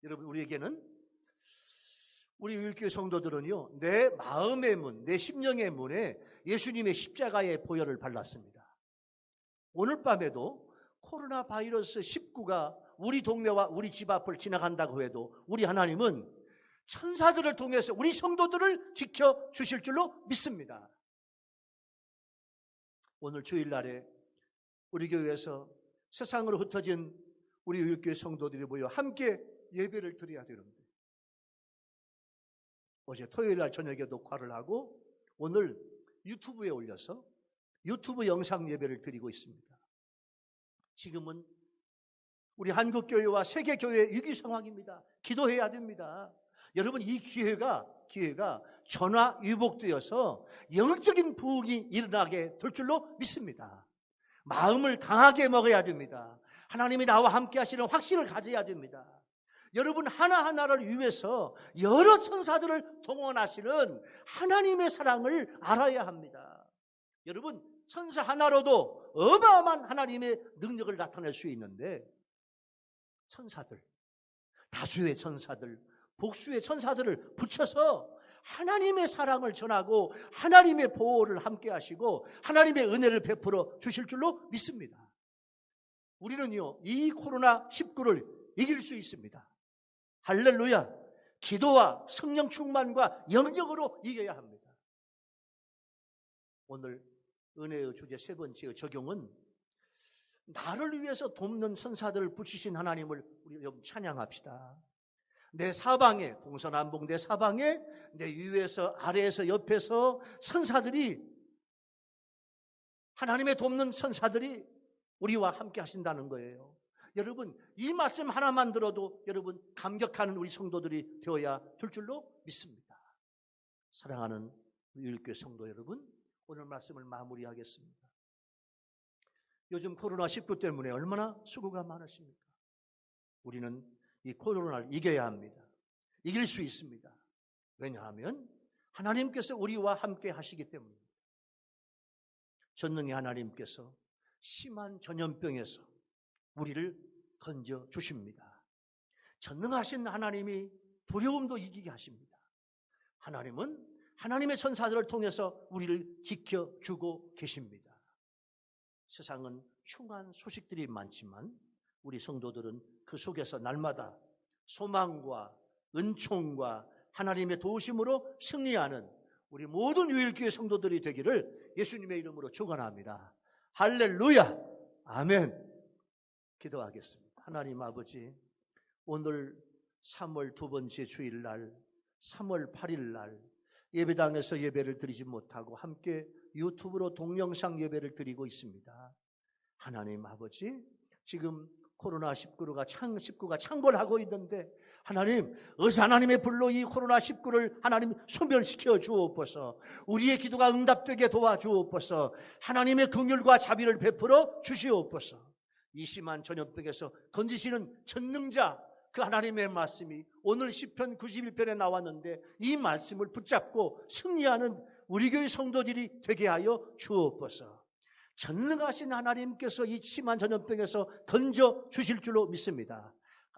여러분, 우리에게는 우리 유일교회 성도들은요, 내 마음의 문, 내 심령의 문에 예수님의 십자가의 보혈을 발랐습니다. 오늘 밤에도 코로나 바이러스 19가 우리 동네와 우리 집 앞을 지나간다고 해도 우리 하나님은 천사들을 통해서 우리 성도들을 지켜주실 줄로 믿습니다. 오늘 주일날에 우리 교회에서 세상으로 흩어진 우리 유일교회 성도들이 모여 함께 예배를 드려야 되는데 어제 토요일날 저녁에 녹화를 하고 오늘 유튜브에 올려서 유튜브 영상 예배를 드리고 있습니다. 지금은 우리 한국교회와 세계교회의 위기 상황입니다. 기도해야 됩니다. 여러분, 이 기회가 전화위복되어서 영적인 부흥이 일어나게 될 줄로 믿습니다. 마음을 강하게 먹어야 됩니다. 하나님이 나와 함께 하시는 확신을 가져야 됩니다. 여러분, 하나하나를 위해서 여러 천사들을 동원하시는 하나님의 사랑을 알아야 합니다. 여러분, 천사 하나로도 어마어마한 하나님의 능력을 나타낼 수 있는데 천사들, 다수의 천사들, 복수의 천사들을 붙여서 하나님의 사랑을 전하고 하나님의 보호를 함께 하시고 하나님의 은혜를 베풀어 주실 줄로 믿습니다. 우리는요, 이 코로나19를 이길 수 있습니다. 할렐루야. 기도와 성령 충만과 영역으로 이겨야 합니다. 오늘 은혜의 주제 세 번째 적용은 나를 위해서 돕는 천사들을 붙이신 하나님을 우리 여러분 찬양합시다. 내 사방에, 동서남북 내 사방에, 내 위에서 아래에서 옆에서 천사들이, 하나님의 돕는 천사들이 우리와 함께 하신다는 거예요. 여러분, 이 말씀 하나만 들어도 여러분 감격하는 우리 성도들이 되어야 될 줄로 믿습니다. 사랑하는 유일교회 성도 여러분, 오늘 말씀을 마무리하겠습니다. 요즘 코로나19 때문에 얼마나 수고가 많으십니까? 우리는 이 코로나를 이겨야 합니다. 이길 수 있습니다. 왜냐하면 하나님께서 우리와 함께 하시기 때문입니다. 전능의 하나님께서 심한 전염병에서 우리를 건져 주십니다. 전능하신 하나님이 두려움도 이기게 하십니다. 하나님은 하나님의 천사들을 통해서 우리를 지켜주고 계십니다. 세상은 흉한 소식들이 많지만 우리 성도들은 그 속에서 날마다 소망과 은총과 하나님의 도우심으로 승리하는 우리 모든 유일교회 성도들이 되기를 예수님의 이름으로 축원합니다. 할렐루야. 아멘. 기도하겠습니다. 하나님 아버지, 오늘 3월 두 번째 주일날 3월 8일날 예배당에서 예배를 드리지 못하고 함께 유튜브로 동영상 예배를 드리고 있습니다. 하나님 아버지, 지금 코로나19가 창궐하고 있는데 하나님, 어서 하나님의 불로 이 코로나19를 하나님 소멸시켜 주옵소서. 우리의 기도가 응답되게 도와주옵소서. 하나님의 긍휼과 자비를 베풀어 주시옵소서. 이 심한 전염병에서 건지시는 전능자, 그 하나님의 말씀이 오늘 시편 91편에 나왔는데 이 말씀을 붙잡고 승리하는 우리 교회 성도들이 되게 하여 주옵소서. 전능하신 하나님께서 이 심한 전염병에서 건져 주실 줄로 믿습니다.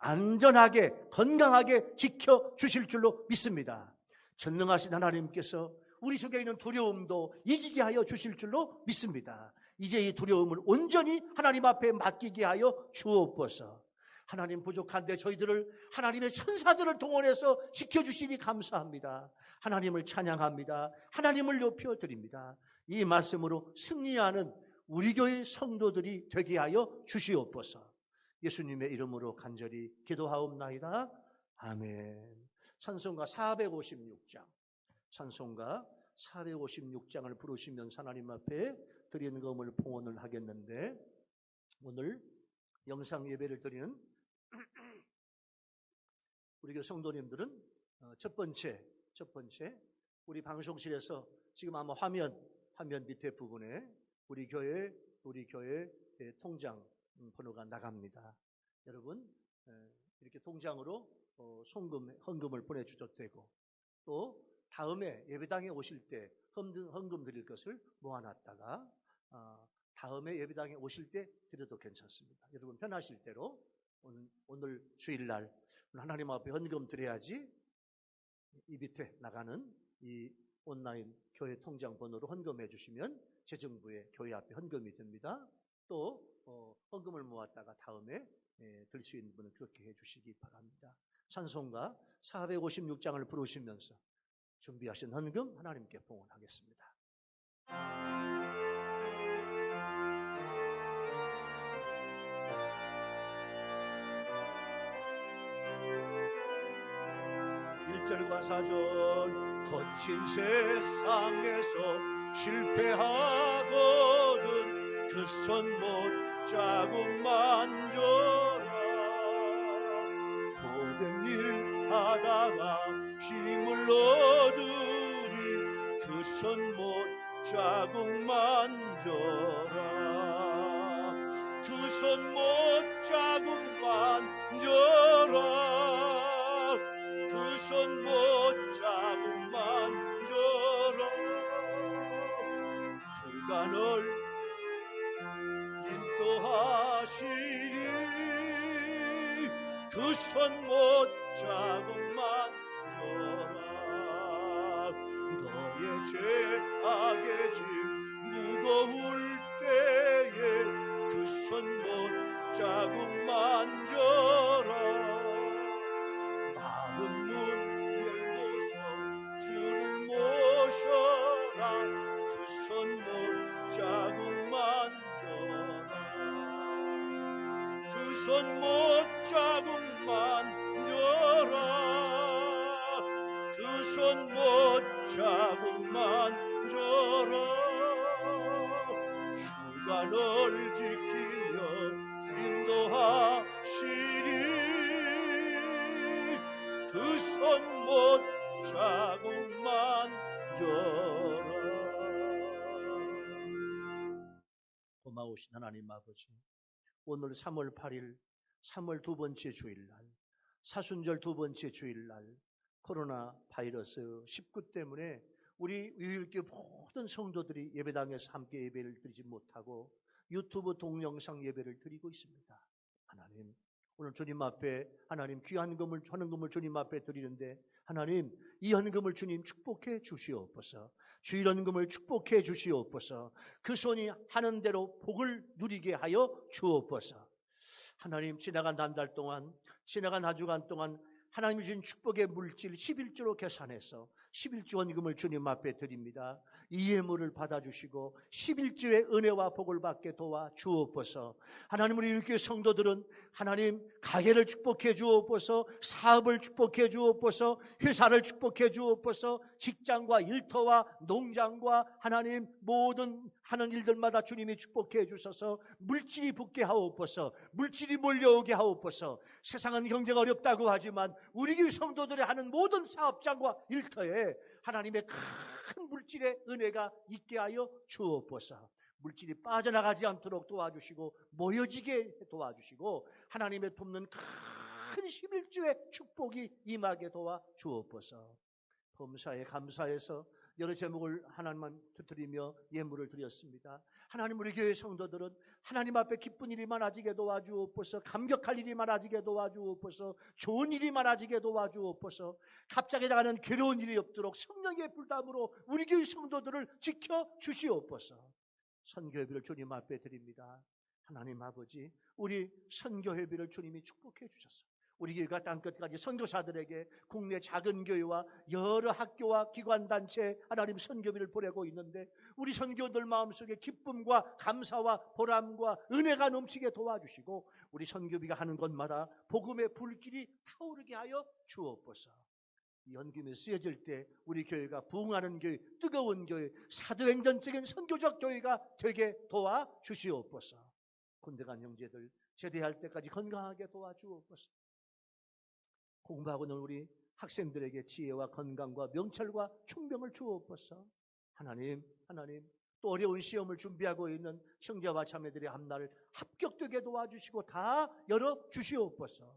안전하게 건강하게 지켜주실 줄로 믿습니다. 전능하신 하나님께서 우리 속에 있는 두려움도 이기게 하여 주실 줄로 믿습니다. 이제 이 두려움을 온전히 하나님 앞에 맡기게 하여 주옵소서. 하나님, 부족한데 저희들을 하나님의 천사들을 동원해서 지켜주시니 감사합니다. 하나님을 찬양합니다. 하나님을 높여드립니다. 이 말씀으로 승리하는 우리 교회 성도들이 되게 하여 주시옵소서. 예수님의 이름으로 간절히 기도하옵나이다. 아멘. 찬송가 456장, 찬송가 456장을 부르시면서 하나님 앞에 드리는 금을 봉헌을 하겠는데, 오늘 영상 예배를 드리는 우리 교회 성도님들은 첫 번째 우리 방송실에서 지금 아마 화면 밑에 부분에 우리 교회 통장 번호가 나갑니다. 여러분, 이렇게 통장으로 헌금을 보내주셔도 되고, 또 다음에 예배당에 오실 때 헌금 드릴 것을 모아놨다가 다음에 예배당에 오실 때 드려도 괜찮습니다. 여러분 편하실 대로 오늘 주일날 하나님 앞에 헌금 드려야지 이 밑에 나가는 이 온라인 교회 통장 번호로 헌금해 주시면 재정부에 교회 앞에 헌금이 됩니다. 또 헌금을 모았다가 다음에 들 수 있는 분은 그렇게 해 주시기 바랍니다. 찬송가 456장을 부르시면서 준비하신 헌금 하나님께 봉헌하겠습니다. 일절과 사절 거친 세상에서 실패하거든 그 손 못 자국 만져라. 고된 일 하다가 힘을 얻으리 그 손 못 자국 만져라. 그 손 못 자국 만져라. 그 손 못 자국 만져라. 주간을 인도하시리 그 손 못 자국 만져라. 너의 죄악의 짐 무거울 때에 그 손 못 자국 만져라. 마음 문 열고서 주를 모셔라. 그 손 못 자국 만져라. 그 손 못 자국 만져라. 그 손 못 자국 만져라. 주간을 지키며 인도하시리 그 손 못 자국 만져라. 고마우신 하나님 아버지, 오늘 3월 8일 3월 두 번째 주일날, 사순절 두 번째 주일날, 코로나 바이러스 19 때문에 우리 유일교회 모든 성도들이 예배당에서 함께 예배를 드리지 못하고 유튜브 동영상 예배를 드리고 있습니다. 하나님, 오늘 주님 앞에 하나님 귀한 헌금을 주님 앞에 드리는데, 하나님 이 헌금을 주님 축복해 주시옵소서. 주일 헌금을 축복해 주시옵소서. 그 손이 하는 대로 복을 누리게 하여 주옵소서. 하나님, 지나간 한 달 동안, 지나간 한 주간 동안 하나님이 주신 축복의 물질 11조로 계산해서 11조 헌금을 주님 앞에 드립니다. 이 예물을 받아주시고 11주의 은혜와 복을 받게 도와 주옵소서. 하나님, 우리 이렇게 성도들은 하나님 가게를 축복해 주옵소서, 사업을 축복해 주옵소서, 회사를 축복해 주옵소서, 직장과 일터와 농장과 하나님 모든 하는 일들마다 주님이 축복해 주셔서 물질이 붙게 하옵소서, 물질이 몰려오게 하옵소서. 세상은 경제가 어렵다고 하지만 우리 교회 성도들이 하는 모든 사업장과 일터에 하나님의 큰 물질의 은혜가 있게 하여 주옵소서. 물질이 빠져나가지 않도록 도와주시고 모여지게 도와주시고 하나님의 돕는 큰 11주의 축복이 임하게 도와 주옵소서. 범사에 감사해서 여러 제목을 하나님만 드리며 예물을 드렸습니다. 하나님, 우리 교회 성도들은 하나님 앞에 기쁜 일이 많아지게 도와주옵소서, 감격할 일이 많아지게 도와주옵소서, 좋은 일이 많아지게 도와주옵소서, 갑자기 나가는 괴로운 일이 없도록 성령의 불담으로 우리 교회 성도들을 지켜주시옵소서. 선교회비를 주님 앞에 드립니다. 하나님 아버지, 우리 선교회비를 주님이 축복해 주셔서 우리 교회가 땅끝까지 선교사들에게 국내 작은 교회와 여러 학교와 기관단체 하나님 선교비를 보내고 있는데 우리 선교들 마음속에 기쁨과 감사와 보람과 은혜가 넘치게 도와주시고 우리 선교비가 하는 것마다 복음의 불길이 타오르게 하여 주옵소서. 이 연금이 쓰여질 때 우리 교회가 부흥하는 교회, 뜨거운 교회, 사도행전적인 선교적 교회가 되게 도와주시옵소서. 군대 간 형제들 제대할 때까지 건강하게 도와주옵소서. 공부하고 있는 우리 학생들에게 지혜와 건강과 명철과 총명을 주옵소서. 하나님, 또 어려운 시험을 준비하고 있는 형제와 자매들의 앞날을 합격되게 도와주시고 다 열어주시옵소서.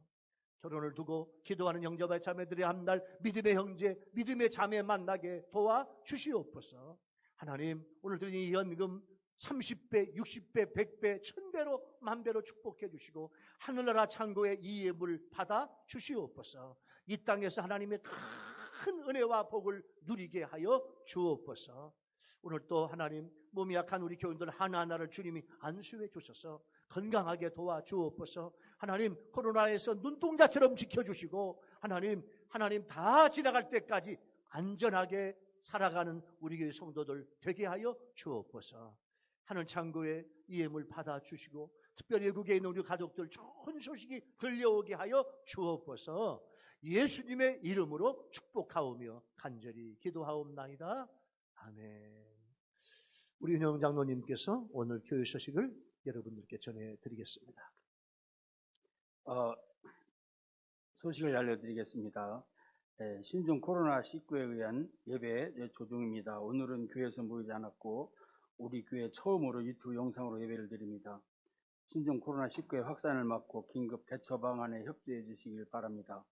결혼을 두고 기도하는 형제와 자매들의 앞날 믿음의 형제, 믿음의 자매 만나게 도와주시옵소서. 하나님, 오늘 드린 이 연금 30배, 60배, 100배, 1000배로 만배로 축복해 주시고 하늘나라 창고에 이 예물을 받아 주시옵소서. 이 땅에서 하나님의 큰 은혜와 복을 누리게 하여 주옵소서. 오늘 또 하나님 몸이 약한 우리 교인들 하나하나를 주님이 안수해 주셔서 건강하게 도와주옵소서. 하나님 코로나에서 눈동자처럼 지켜주시고 하나님 다 지나갈 때까지 안전하게 살아가는 우리 교회 성도들 되게 하여 주옵소서. 하늘 창고에 이 예물 받아주시고 특별히 외국에 있는 우리 가족들 좋은 소식이 들려오게 하여 주옵소서. 예수님의 이름으로 축복하오며 간절히 기도하옵나이다. 아멘. 우리 윤영 장로님께서 오늘 교회 소식을 여러분들께 전해드리겠습니다. 소식을 알려드리겠습니다. 신종 코로나19에 의한 예배 조중입니다. 오늘은 교회에서 모이지 않았고 우리 교회 처음으로 유튜브 영상으로 예배를 드립니다. 신종 코로나19의 확산을 막고 긴급 대처 방안에 협조해 주시길 바랍니다.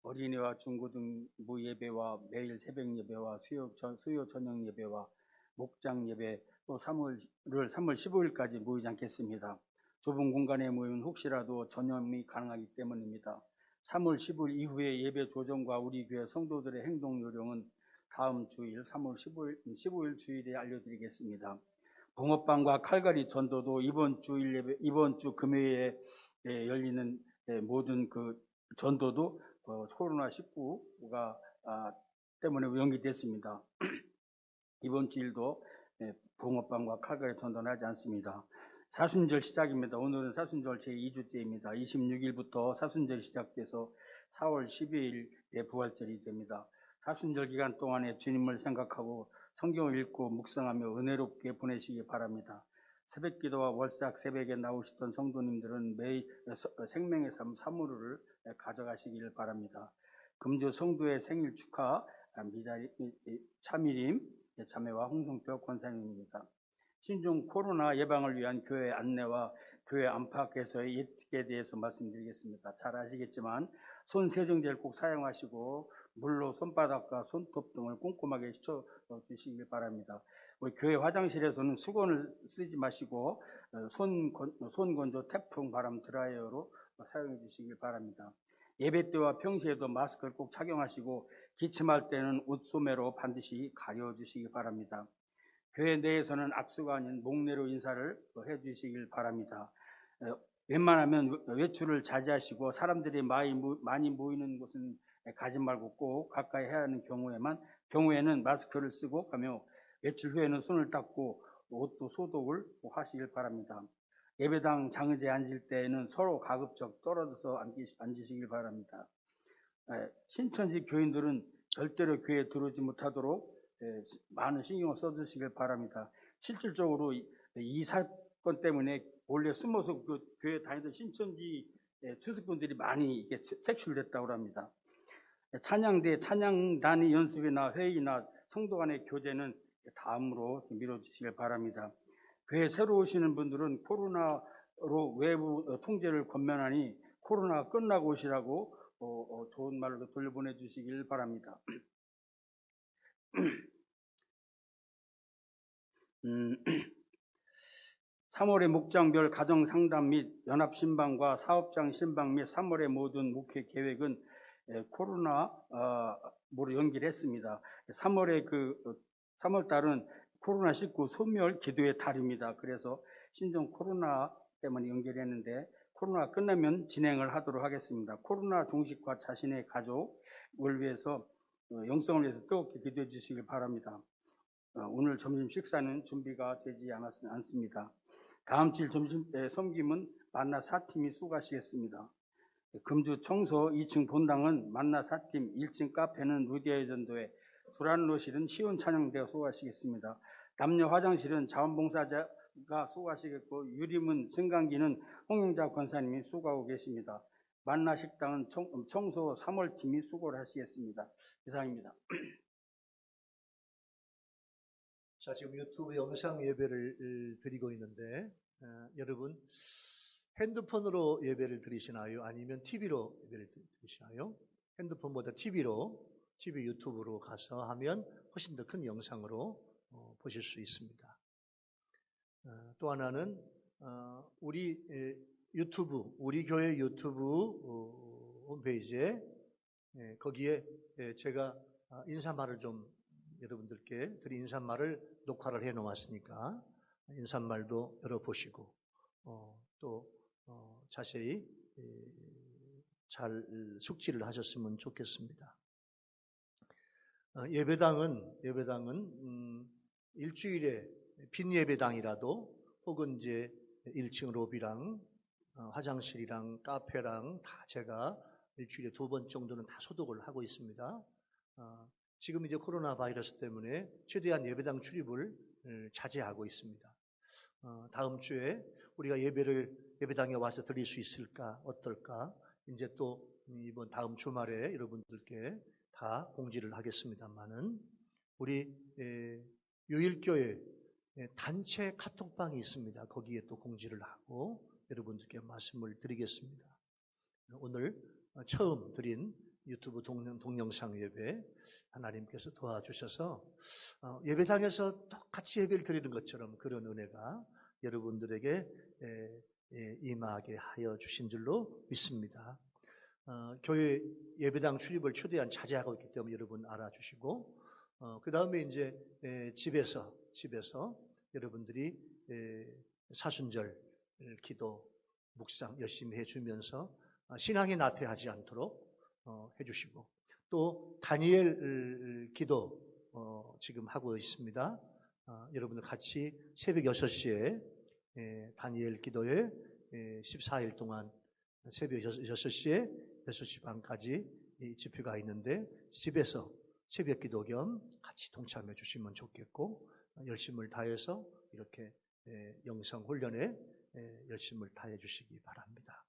어린이와 중고등부 예배와 매일 새벽 예배와 수요 저녁 예배와 목장 예배 또 3월 15일까지 모이지 않겠습니다. 좁은 공간에 모이면 혹시라도 전염이 가능하기 때문입니다. 3월 15일 이후에 예배 조정과 우리 교회 성도들의 행동 요령은 다음 주일 3월 15일 주일에 알려드리겠습니다. 붕어빵과 칼갈이 전도도 이번 주 금요일에 열리는 모든 그 전도도 코로나19가 때문에 연기됐습니다. 이번 주일도 붕어빵과 칼갈이 전도는 하지 않습니다. 사순절 시작입니다. 오늘은 사순절 제2주째입니다. 26일부터 사순절이 시작돼서 4월 12일에 부활절이 됩니다. 사순절 기간 동안에 주님을 생각하고 성경을 읽고 묵상하며 은혜롭게 보내시기 바랍니다. 새벽기도와 월삭 새벽에 나오시던 성도님들은 매일 생명의 삶 사무를 가져가시기를 바랍니다. 금주 성도의 생일 축하 차미림 자매와 홍성표 권사님입니다. 신종 코로나 예방을 위한 교회 안내와 교회 안팎에서의 예측에 대해서 말씀드리겠습니다. 잘 아시겠지만 손 세정제를 꼭 사용하시고 물로 손바닥과 손톱 등을 꼼꼼하게 씻어 주시길 바랍니다. 우리 교회 화장실에서는 수건을 쓰지 마시고 손 건조 태풍 바람 드라이어로 사용해 주시길 바랍니다. 예배 때와 평시에도 마스크를 꼭 착용하시고 기침할 때는 옷소매로 반드시 가려 주시기 바랍니다. 교회 내에서는 악수가 아닌 목례로 인사를 해 주시길 바랍니다. 웬만하면 외출을 자제하시고 사람들이 많이 모이는 곳은 가지 말고 꼭 가까이 해야 하는 경우에는 마스크를 쓰고 가며 며칠 후에는 손을 닦고 옷도 소독을 하시길 바랍니다. 예배당 장의자에 앉을 때에는 서로 가급적 떨어져서 앉으시길 바랍니다. 신천지 교인들은 절대로 교회에 들어오지 못하도록 많은 신경을 써주시길 바랍니다. 실질적으로 이 사건 때문에 원래 숨어서 그 교회 다니던 신천지 주석분들이 많이 이게 색출됐다고 합니다. 찬양대, 찬양단위 연습이나 회의나 성도 간의 교제는 다음으로 미뤄주시길 바랍니다. 교회 새로 오시는 분들은 코로나로 외부 통제를 권면하니 코로나 끝나고 오시라고 좋은 말로 돌려보내주시길 바랍니다. 3월의 목장별 가정상담 및 연합신방과 사업장 신방 및 3월의 모든 목회 계획은 코로나로 연기했습니다. 3월달은 코로나19 소멸 기도의 달입니다. 그래서 신종 코로나 때문에 연결했는데 코로나 끝나면 진행을 하도록 하겠습니다. 코로나 종식과 자신의 가족을 위해서 영성을 위해서 뜨겁게 기도해 주시길 바랍니다. 오늘 점심 식사는 준비가 되지 않습니다. 다음 주일 점심 섬김은 만나 4팀이 수고하시겠습니다. 금주 청소 2층 본당은 만나 4팀, 1층 카페는 루디아의 전도회, 두란로실은 시온 찬양대가 수고하시겠습니다. 남녀 화장실은 자원봉사자가 수고하시겠고 유림은 승강기는 홍영자 권사님이 수고하고 계십니다. 만나 식당은 청소 3월팀이 수고를 하시겠습니다. 이상입니다. 자, 지금 유튜브 영상 예배를 드리고 있는데 여러분 핸드폰으로 예배를 드리시나요? 아니면 TV로 예배를 드리시나요? 핸드폰보다 TV 유튜브로 가서 하면 훨씬 더 큰 영상으로 보실 수 있습니다. 또 하나는 우리 교회 유튜브 홈페이지에 거기에 제가 인사말을 좀 여러분들께 드린 인사말을 녹화를 해 놓았으니까 인사말도 열어보시고 또 자세히 잘 숙지를 하셨으면 좋겠습니다. 예배당은 일주일에 빈 예배당이라도 혹은 이제 1층 로비랑 화장실이랑 카페랑 다 제가 일주일에 2번 정도는 다 소독을 하고 있습니다. 지금 이제 코로나 바이러스 때문에 최대한 예배당 출입을 자제하고 있습니다. 다음 주에 우리가 예배당에 와서 드릴 수 있을까, 어떨까, 이제 또 이번 다음 주말에 여러분들께 다 공지를 하겠습니다만은 우리 요일교회 단체 카톡방이 있습니다. 거기에 또 공지를 하고 여러분들께 말씀을 드리겠습니다. 오늘 처음 드린 유튜브 동영상 예배 하나님께서 도와주셔서 예배당에서 똑같이 예배를 드리는 것처럼 그런 은혜가 여러분들에게 임하게 하여 주신 줄로 믿습니다. 교회 예배당 출입을 최대한 자제하고 있기 때문에 여러분 알아주시고 그 다음에 이제 집에서 여러분들이 사순절 기도 묵상 열심히 해주면서 신앙이 나태하지 않도록 해주시고 또 다니엘 기도 지금 하고 있습니다. 여러분들 같이 새벽 6시에 다니엘 기도에 14일 동안 새벽 6시에 6시 반까지 이 집회가 있는데 집에서 새벽 기도 겸 같이 동참해 주시면 좋겠고 열심을 다해서 이렇게 영성 훈련에 열심을 다해 주시기 바랍니다.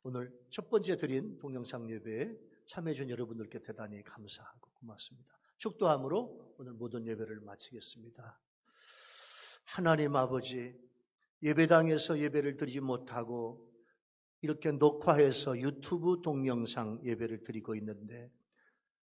오늘 첫 번째 드린 동영상 예배에 참여해 준 여러분들께 대단히 감사하고 고맙습니다. 축도함으로 오늘 모든 예배를 마치겠습니다. 하나님 아버지, 예배당에서 예배를 드리지 못하고 이렇게 녹화해서 유튜브 동영상 예배를 드리고 있는데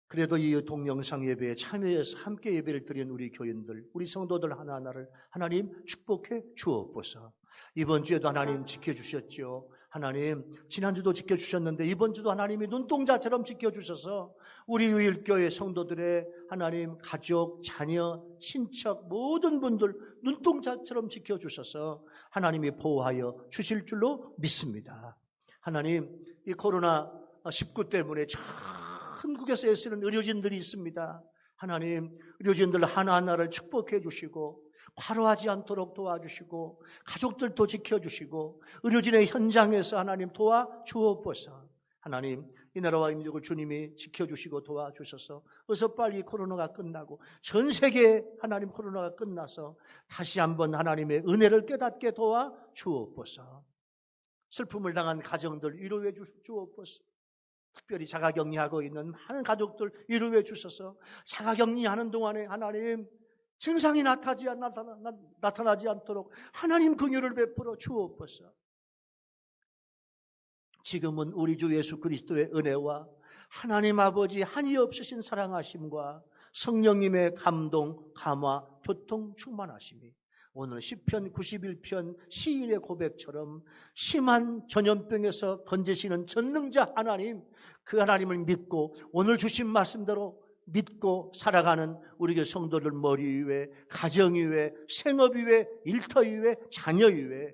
그래도 이 동영상 예배에 참여해서 함께 예배를 드리는 우리 교인들, 우리 성도들 하나하나를 하나님 축복해 주옵소서. 이번 주에도 하나님 지켜주셨죠. 하나님 지난주도 지켜주셨는데 이번 주도 하나님이 눈동자처럼 지켜주셔서 우리 유일교회 성도들의 하나님 가족, 자녀, 친척 모든 분들 눈동자처럼 지켜주셔서 하나님이 보호하여 주실 줄로 믿습니다. 하나님 이 코로나19 때문에 전국에서 애쓰는 의료진들이 있습니다. 하나님, 의료진들 하나하나를 축복해 주시고 과로하지 않도록 도와주시고 가족들도 지켜주시고 의료진의 현장에서 하나님 도와주옵소서. 하나님, 이 나라와 민족을 주님이 지켜주시고 도와주셔서 어서 빨리 코로나가 끝나고 전 세계에 하나님 코로나가 끝나서 다시 한번 하나님의 은혜를 깨닫게 도와주옵소서. 슬픔을 당한 가정들 위로해 주옵소서. 특별히 자가격리하고 있는 많은 가족들 위로해 주셔서 자가격리하는 동안에 하나님 증상이 나타나지 않도록 하나님 긍휼을 베풀어 주옵소서. 지금은 우리 주 예수 그리스도의 은혜와 하나님 아버지 한이 없으신 사랑하심과 성령님의 감동, 감화, 교통 충만하심이 오늘 시편 91편 시인의 고백처럼 심한 전염병에서 건지시는 전능자 하나님, 그 하나님을 믿고 오늘 주신 말씀대로 믿고 살아가는 우리 교회 성도들 머리 위에, 가정 위에, 생업 위에, 일터 위에, 자녀 위에,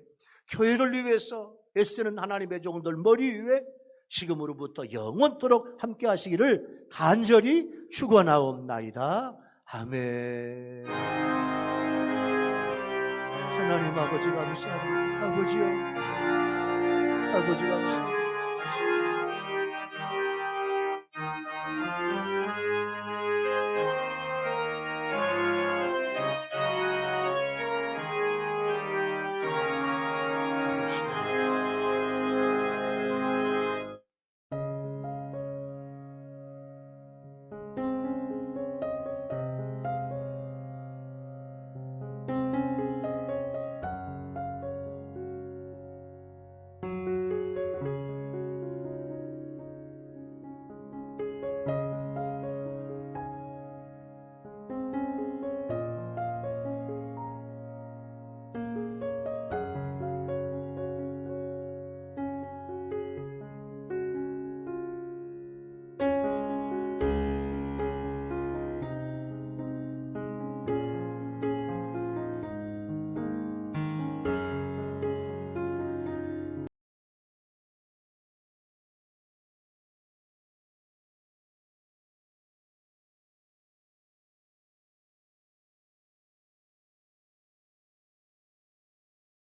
교회를 위해서 애쓰는 하나님의 종들 머리 위에 지금으로부터 영원토록 함께 하시기를 간절히 축원하옵나이다. 아멘. 하나님 아버지 감사합니다. 아버지요, 아버지 감사합니다.